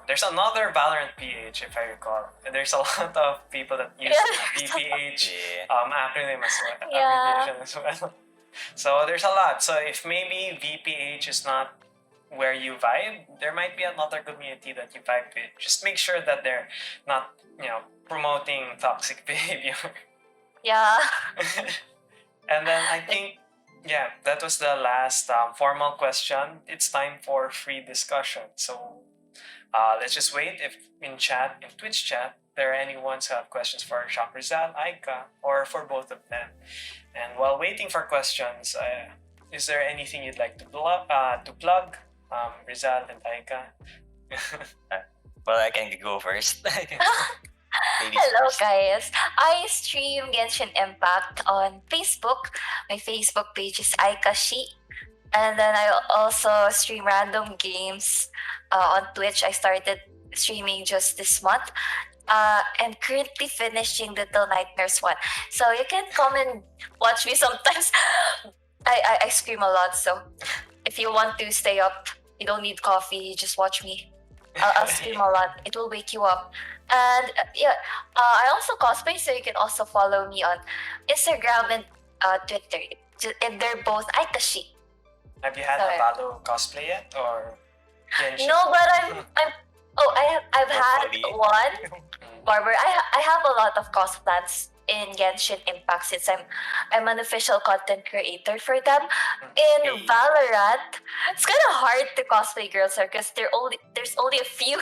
there's another Valorant PH, if I recall. There's a lot of people that use VPH Yeah. acronym as well, Yeah. abbreviation as well. So there's a lot. So if maybe VPH is not where you vibe, there might be another community that you vibe with. Just make sure that they're not, promoting toxic behavior. Yeah. And then I think, that was the last formal question. It's time for free discussion. So let's just wait if in Twitch chat, there are anyone who have questions for Shockrizal, Aika, or for both of them. And while waiting for questions, is there anything you'd like to plug? Rizal and Aika. Well, I can go first. Ladies Hello first. guys. I stream Genshin Impact on Facebook. My Facebook page is Aikashi. And then I also stream random games on Twitch. I started streaming just this month. and currently finishing Little Nightmares 1. So you can come and watch me sometimes. I scream a lot, so if you want to stay up, you don't need coffee, just watch me. I'll scream a lot. It will wake you up. And I also cosplay, so you can also follow me on Instagram and Twitter. And they're both Aikashi. Have you had a Valo cosplay yet, or Genshin? No, but I've had one. Barber, I have a lot of cosplans in Genshin Impact since I'm an official content creator for them. In Valorant, it's kind of hard to cosplay girls because there's only a few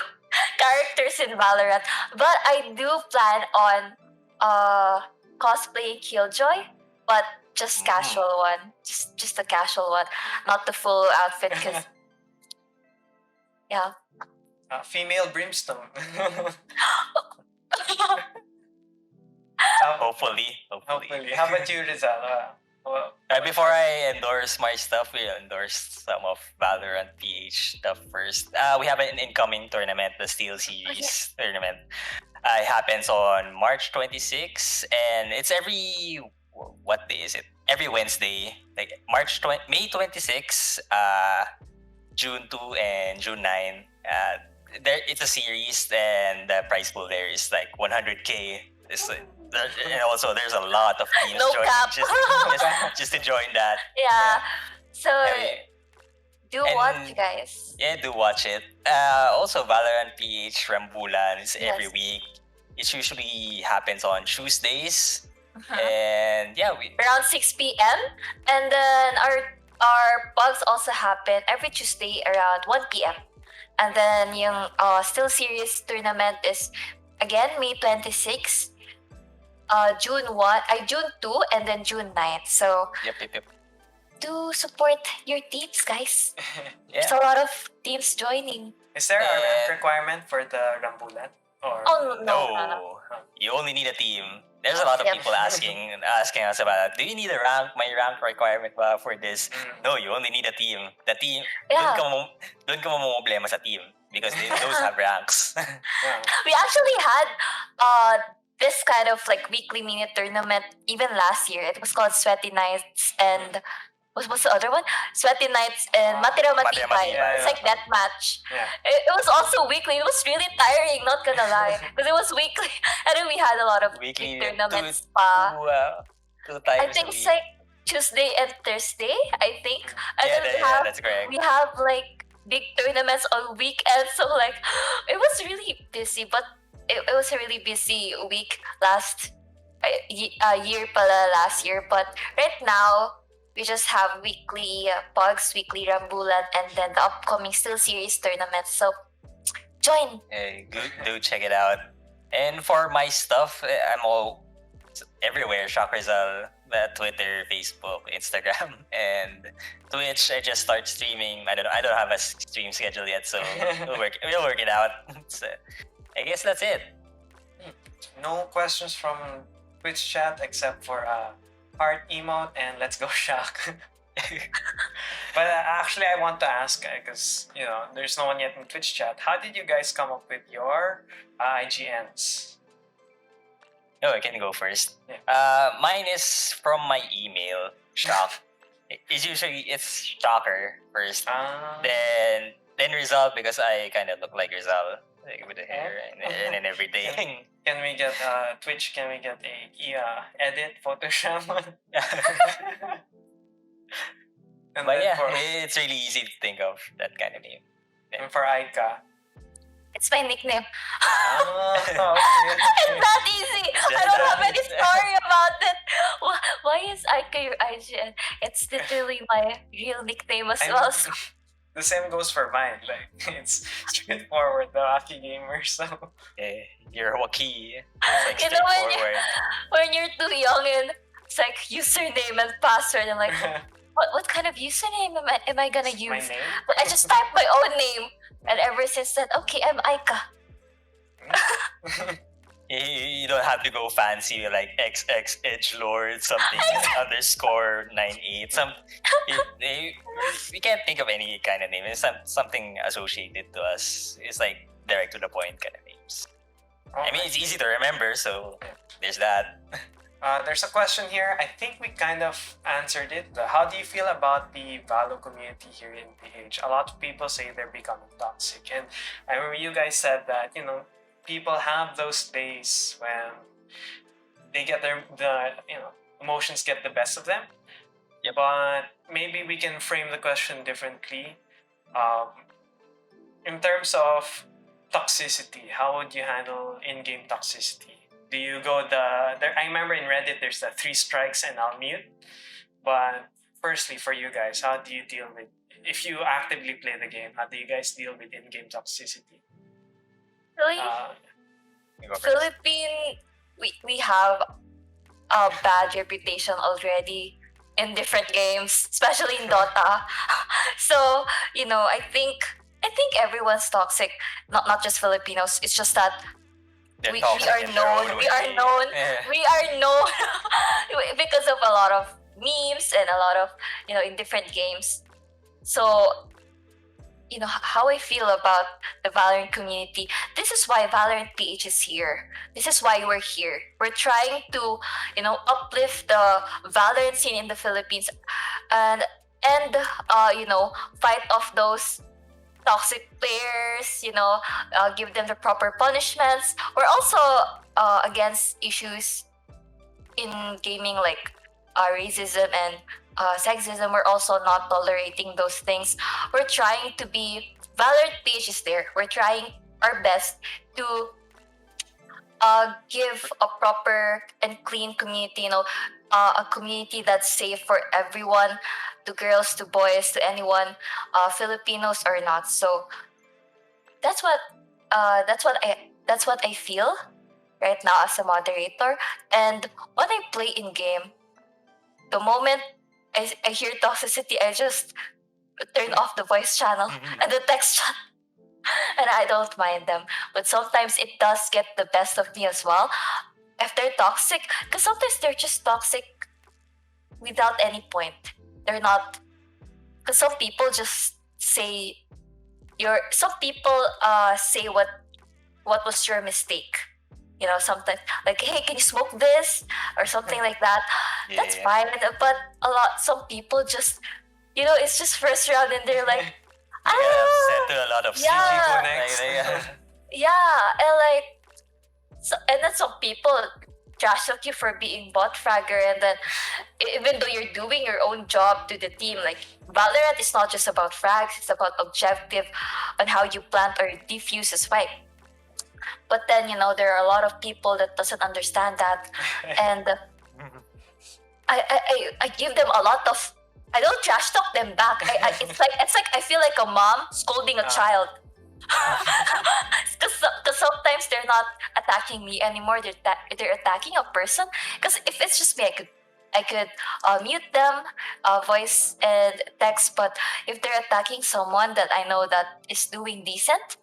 characters in Valorant. But I do plan on cosplaying Killjoy, but just casual one, just a casual one, not the full outfit. Cause yeah. Female Brimstone. Hopefully. How about you, Rizal? Before I endorse my stuff, we'll endorse some of Valorant PH stuff first. We have an incoming tournament, the Steel Series tournament. It happens on March 26, and it's what day is it? Every Wednesday, like May 26, June 2, and June 9. It's a series, and the prize pool there is like 100K. And also, there's a lot of teams joining just to join that. Yeah. So do watch, guys. Yeah, do watch it. Also, Valorant PH Rambulan is every week. It usually happens on Tuesdays. And yeah, around 6 p.m. And then our bugs also happen every Tuesday around 1 p.m. And then yung Still Series tournament is again May 26, June 2, and then June 9th. So yep. Do support your teams, guys. There's a lot of teams joining. Is there a rank requirement for the Rambulan? Or no. You only need a team. There's a lot of people asking us about, do you need my rank requirement for this? No, you only need a team. The team, doon ka mamumblema sa team because those have ranks. We actually had this kind of like weekly mini tournament even last year. It was called Sweaty Nights and what's the other one? Sweaty Nights and Matira Matibay. It's like that match. Yeah. It was also weekly. It was really tiring, not gonna lie. Because it was weekly. And then we had a lot of weekly tournaments. Two times I think it's like Tuesday and Thursday, I think. And then that's correct. We have like big tournaments on weekends. So like it was really busy, but it was a really busy week last year but right now we just have weekly bugs, weekly Rambulan, and then the upcoming Still Series tournament. So join. Do check it out. And for my stuff, I'm all everywhere. Shockrizal, Twitter, Facebook, Instagram, and Twitch. I just start streaming. I don't have a stream schedule yet, so we'll work it out. So, I guess that's it. No questions from Twitch chat except for heart emote and let's go Shock. But actually, I want to ask because there's no one yet in Twitch chat. How did you guys come up with your IGNs? I can go first. Yeah. Mine is from my email. Shock. It's Shocker first. Then Rizal because I kind of look like Rizal. Like with the hair and everything. Can we get Twitch? Can we get a edit Photoshop? But it's really easy to think of that kind of name. And for Aika, it's my nickname. Okay. It's not easy. I don't have any story about it. Why is Aika your IGN? It's literally my real nickname as well. So. The same goes for mine. Like it's straightforward, TheJoaquiGamer. So you're Waki. Like, when you're too young and it's like username and password, I'm like, what kind of username am I gonna use? My name? But I just typed my own name, and ever since then, okay, I'm Aika. You don't have to go fancy like XX Edge Lourd something underscore 98. We can't think of any kind of name. It's something associated to us. It's like direct to the point kind of names. I mean, it's easy to remember, so there's that. There's a question here. I think we kind of answered it. How do you feel about the Valo community here in PH? A lot of people say they're becoming toxic, and I remember you guys said that people have those days when they get the emotions get the best of them. Yep. But maybe we can frame the question differently. Um, in terms of toxicity, how would you handle in-game toxicity? Do you go there? I remember in Reddit there's the 3 strikes and I'll mute. But firstly, for you guys, how do you deal with if you actively play the game? How do you guys deal with in-game toxicity? Really, You go first. Philippine, we have a bad reputation already in different games, especially in Dota. So I think everyone's toxic, not just Filipinos. It's just that They're we toxic are in their known. own We are way. known. Yeah. We are known because of a lot of memes and a lot of in different games. So how I feel about the Valorant community. This is why Valorant PH is here. This is why we're here. We're trying to uplift the Valorant scene in the Philippines and fight off those toxic players, give them the proper punishments. We're also against issues in gaming like racism and sexism. We're also not tolerating those things. We're trying to be Valorant PH is there. We're trying our best to give a proper and clean community, a community that's safe for everyone, to girls, to boys, to anyone, Filipinos or not. So that's what I feel right now as a moderator. And when I play in game, the moment I hear toxicity, I just turn off the voice channel and the text chat, and I don't mind them. But sometimes it does get the best of me as well if they're toxic, because sometimes they're just toxic without any point. They're not, because some people just say some people say what was your mistake. Sometimes like, hey, can you smoke this or something like that. That's Yeah. fine, but some people just it's just first round and they're like, You get upset to a lot of Yeah. Go Like, next. yeah, and and then some people trash talk you for being bot fragger, and then even though you're doing your own job to the team, like Valorant is not just about frags, it's about objective on how you plant or defuse a spike. But then there are a lot of people that doesn't understand that, and I give them a lot of. I don't trash talk them back. It's like I feel like a mom scolding a child. Because sometimes they're not attacking me anymore. They're attacking a person. Because if it's just me, I could mute them, voice and text. But if they're attacking someone that I know that is doing decent,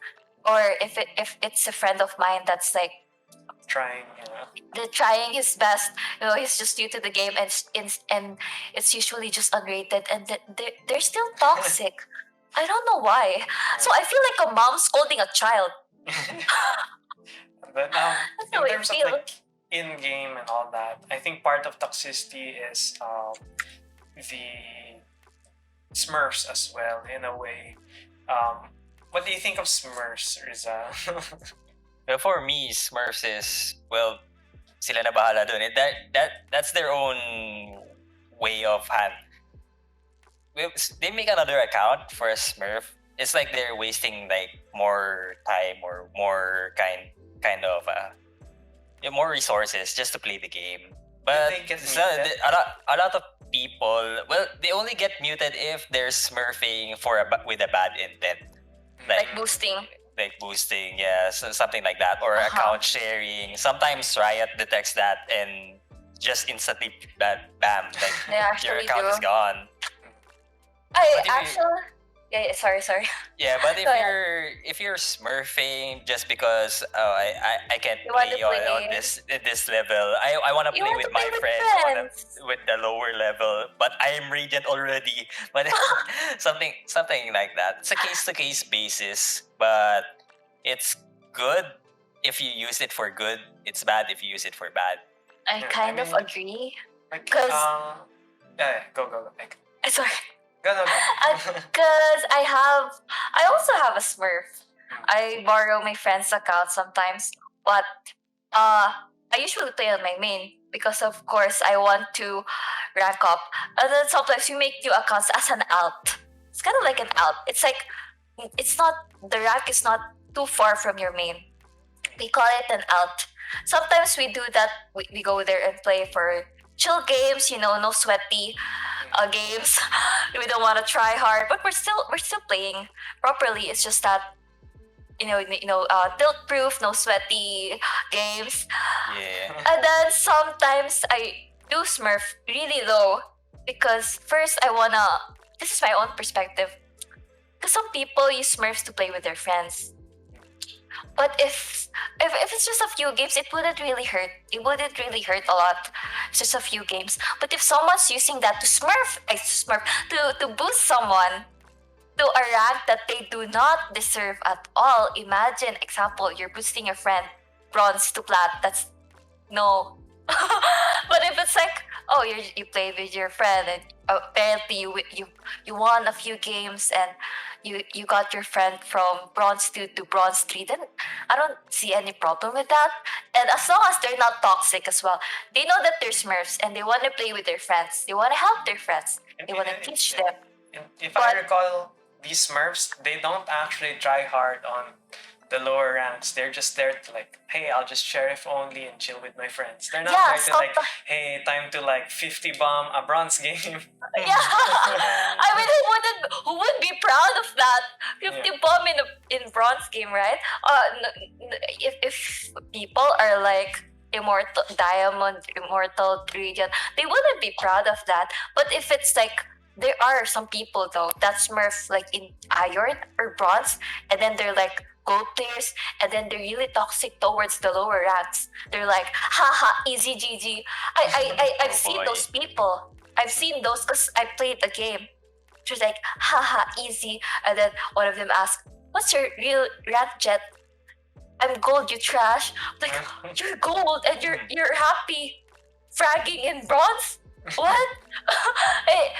or if it's a friend of mine that's like Trying. they're trying his best, he's just new to the game, and it's usually just unrated, and they're still toxic. I don't know why. So I feel like a mom scolding a child. But That's how in I terms of feel. like in game and all that, I think part of toxicity is the Smurfs as well in a way. What do you think of Smurfs, Riza? Well, for me, Smurfs is, well, sila na bahala dun. That's their own way of hand. They make another account for a Smurf. It's like they're wasting like more time or more kind of more resources just to play the game. But they get muted? a lot of people, well, they only get muted if they're smurfing with a bad intent, Like boosting. like boosting, yeah, so something like that, or account sharing. Sometimes Riot detects that and just instantly bam, like They your actually account do. is gone. I But if you- actually. Yeah, sorry. Yeah, but if Go ahead. you're smurfing just because I can't You want to play on play. this level, I want to You play want with to play my with friends friends. with the lower level, but I am radiant already. But something like that. It's a case to case basis, but it's good if you use it for good, it's bad. If you use it for bad, I Yeah, kind I of mean, agree. like, 'Cause- yeah, go. Like, Sorry. go. Because I also have a Smurf. I borrow my friend's account sometimes, but I usually play on my main because, of course, I want to rank up. And then sometimes you make new accounts as an alt. It's kind of like an alt. It's like it's not the rank is not too far from your main. We call it an alt. Sometimes we do that. We go there and play for chill games. No sweaty games. We don't want to try hard, but we're still playing properly. It's just that tilt proof, no sweaty games. yeah. And then sometimes I do Smurf really low because first I wanna. This is my own perspective. Because some people use Smurfs to play with their friends. But if it's just a few games, it wouldn't really hurt. It wouldn't really hurt a lot. It's just a few games. But if someone's using that to smurf to boost someone to a rank that they do not deserve at all. Imagine, example, you're boosting your friend bronze to plat. That's no. But if it's like, oh, you played with your friend and apparently you won a few games and you got your friend from bronze 2 to bronze 3, then I don't see any problem with that. And as long as they're not toxic as well, they know that they're Smurfs and they want to play with their friends. They want to help their friends. They want to teach them. If I recall, these Smurfs, they don't actually try hard on the lower ranks. They're just there to like, hey, I'll just sheriff only and chill with my friends. They're not Yeah, there to like, hey, time to like 50 bomb a bronze game. Yeah, I mean, who would be proud of that? 50 bomb in bronze game, right? If people are like immortal diamond, immortal region, they wouldn't be proud of that. But if it's like there are some people though that Smurf like in iron or bronze, and then they're like gold players, and then they're really toxic towards the lower ranks. They're like, haha, easy GG. I've Oh, seen boy. those people. I've seen those because I played the game. She was like, haha, easy. And then one of them asked, what's your real rank, Jet? I'm gold, you trash. I'm like, you're gold and you're happy fragging in bronze? What?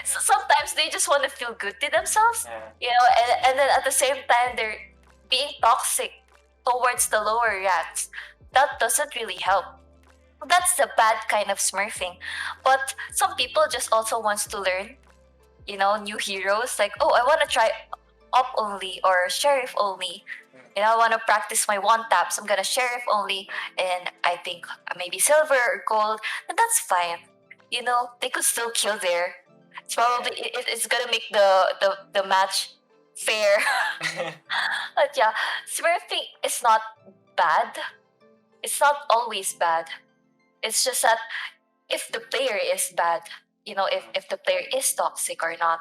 Sometimes they just want to feel good to themselves, and then at the same time they're being toxic towards the lower ranks. That doesn't really help. That's the bad kind of smurfing. But some people just also wants to learn, new heroes. Like, oh, I want to try up only or sheriff only. I want to practice my one taps. I'm gonna sheriff only, and I think maybe silver or gold. And that's fine. They could still kill there. It's probably it's gonna make the match fair. But yeah, smurfing is not bad. It's not always bad. It's just that if the player is bad, if the player is toxic or not.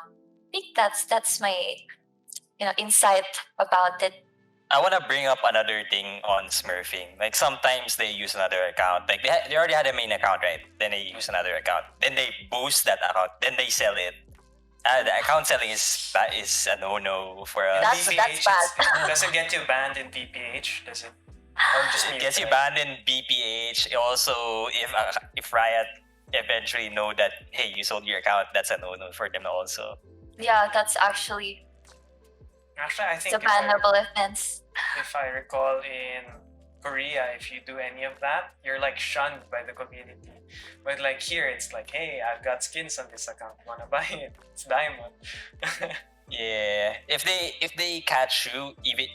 I think that's my insight about it. I want to bring up another thing on smurfing. Like sometimes they use another account. Like they already had a main account, right? Then they use another account. Then they boost that account. Then they sell it. The account selling is a no for us. That's bad. Does it get you banned in PPH? Does it? Or just It gets you banned in BPH. Also, if Riot eventually know that, hey, you sold your account, that's a no for them also. Yeah, that's actually I think a bannable offense. If I recall, in Korea, if you do any of that, you're like shunned by the community. But like here, it's like, hey, I've got skins on this account. Wanna buy it? It's diamond. Yeah, if they catch you, even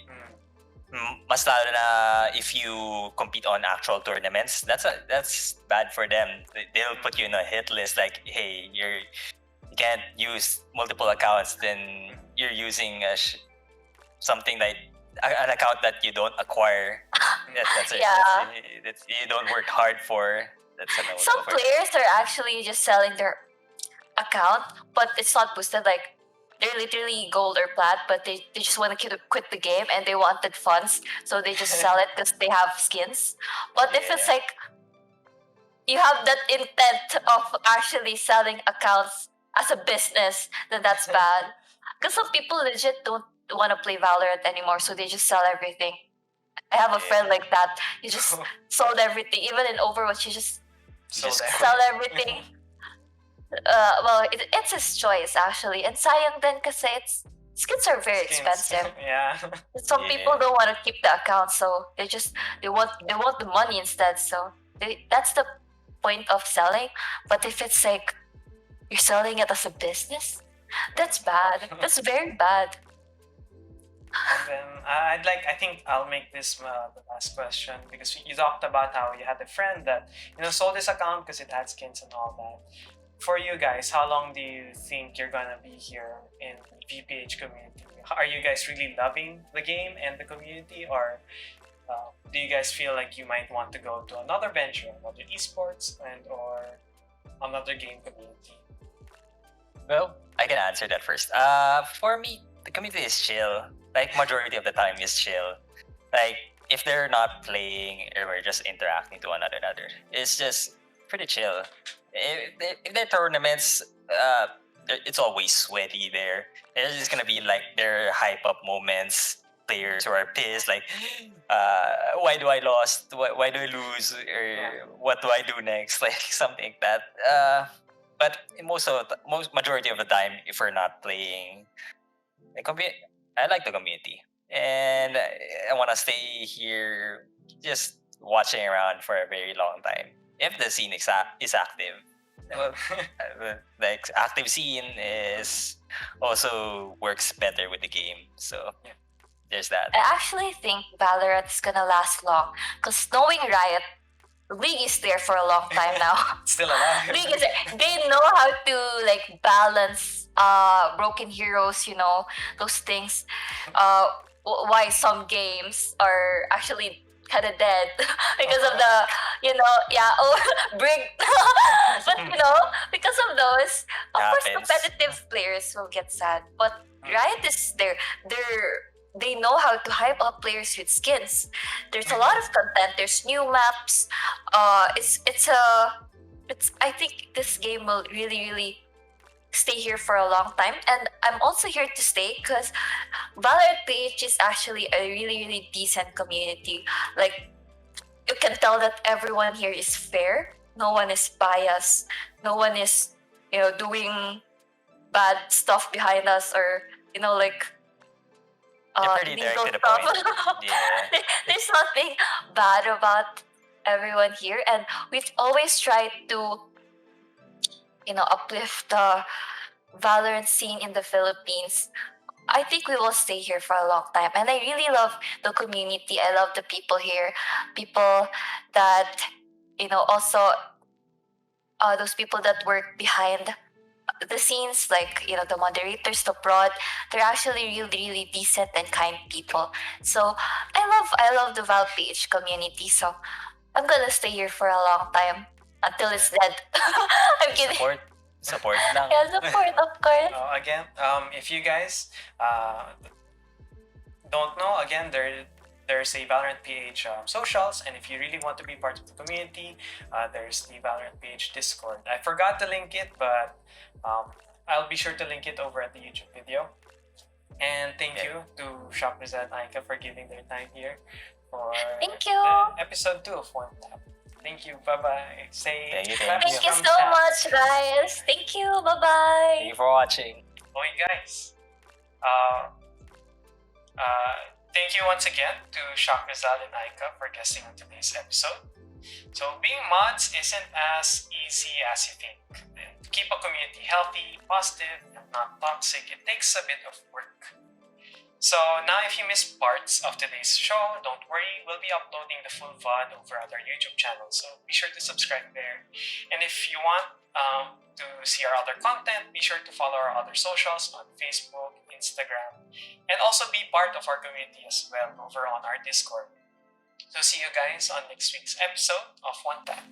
mas lalo na if you compete on actual tournaments, that's bad for them. They'll put you in a hit list like, hey, you can't use multiple accounts, then you're using something like an account that you don't acquire. You don't work hard for. That's a no. Some players are actually just selling their account, but it's not boosted. Like they're literally gold or plat, but they just want to quit the game and they wanted funds, so they just sell it because they have skins. But if it's like you have that intent of actually selling accounts as a business, then that's bad. Because some people legit don't want to play Valorant anymore, so they just sell everything. I have a Yeah. friend like that. He just sold everything. Even in Overwatch, he just So Just there. sell everything. Well, it's his choice actually. And sayang din kasi skins are very Skins. expensive. Yeah. Some Yeah. people don't want to keep the account, so they want the money instead. So that's the point of selling. But if it's like you're selling it as a business, that's bad. That's very bad. And then I think I'll make this the last question because you talked about how you had a friend that sold this account because it had skins and all that. For you guys, how long do you think you're gonna be here in VPH community? Are you guys really loving the game and the community, or do you guys feel like you might want to go to another venture, another esports, or another game community? Well, I can answer that first. For me, the community is chill. Like majority of the time is chill. Like if they're not playing or we're just interacting to one another, it's just pretty chill. If they're tournaments, it's always sweaty there. There's just gonna be like their hype up moments. Players who are pissed, like, why do I lost? Why do I lose? Or what do I do next? Like something like that. But most majority of the time, if we're not playing, I like the community, and I want to stay here, just watching around for a very long time. If the scene is active, well, the active scene is also works better with the game. So there's that. I actually think Valorant is gonna last long because knowing Riot, League is there for a long time now. Still alive. League is there. They know how to like balance broken heroes, those things. Why some games are actually kind of dead because of the Brig. But because of those, of course Happens. competitive players will get sad. But Riot is there. They know how to hype up players with skins. There's a lot of content. There's new maps. It's I think this game will really really stay here for a long time, and I'm also here to stay because Valorant PH is actually a really really decent community. Like you can tell that everyone here is fair. No one is biased. No one is doing bad stuff behind us or like They're pretty legal direct to the stuff. point. Yeah. There's nothing bad about everyone here, and we've always tried to uplift the Valorant scene in the Philippines. I think we will stay here for a long time, and I really love the community. I love the people here, people that also those people that work behind the scenes, like the moderators, the prod. They're actually really really decent and kind people. So I love the Val PH community. So I'm gonna stay here for a long time until it's dead. I'm kidding. Support lang. Yeah, support, of course. Again, if you guys don't know, again, there's a Valorant PH socials, and if you really want to be part of the community, there's the Valorant PH Discord. I forgot to link it, but I'll be sure to link it over at the YouTube video. And thank you to Shockrizal and Aika for giving their time here for Thank you. the episode 2 of One Tap. Thank you. Bye bye. Say Thank you. claps Thank you from so chat. much, guys. Thank you. Bye bye. Thank you for watching. Okay, guys. Thank you once again to Shockrizal and Aika for guesting on today's episode. So, being mods isn't as easy as you think. To keep a community healthy, positive, and not toxic, it takes a bit of work. So, now if you missed parts of today's show, don't worry, we'll be uploading the full VOD over at our YouTube channel, so be sure to subscribe there. And if you want to see our other content, be sure to follow our other socials on Facebook, Instagram, and also be part of our community as well over on our Discord. So see you guys on next week's episode of One Tap.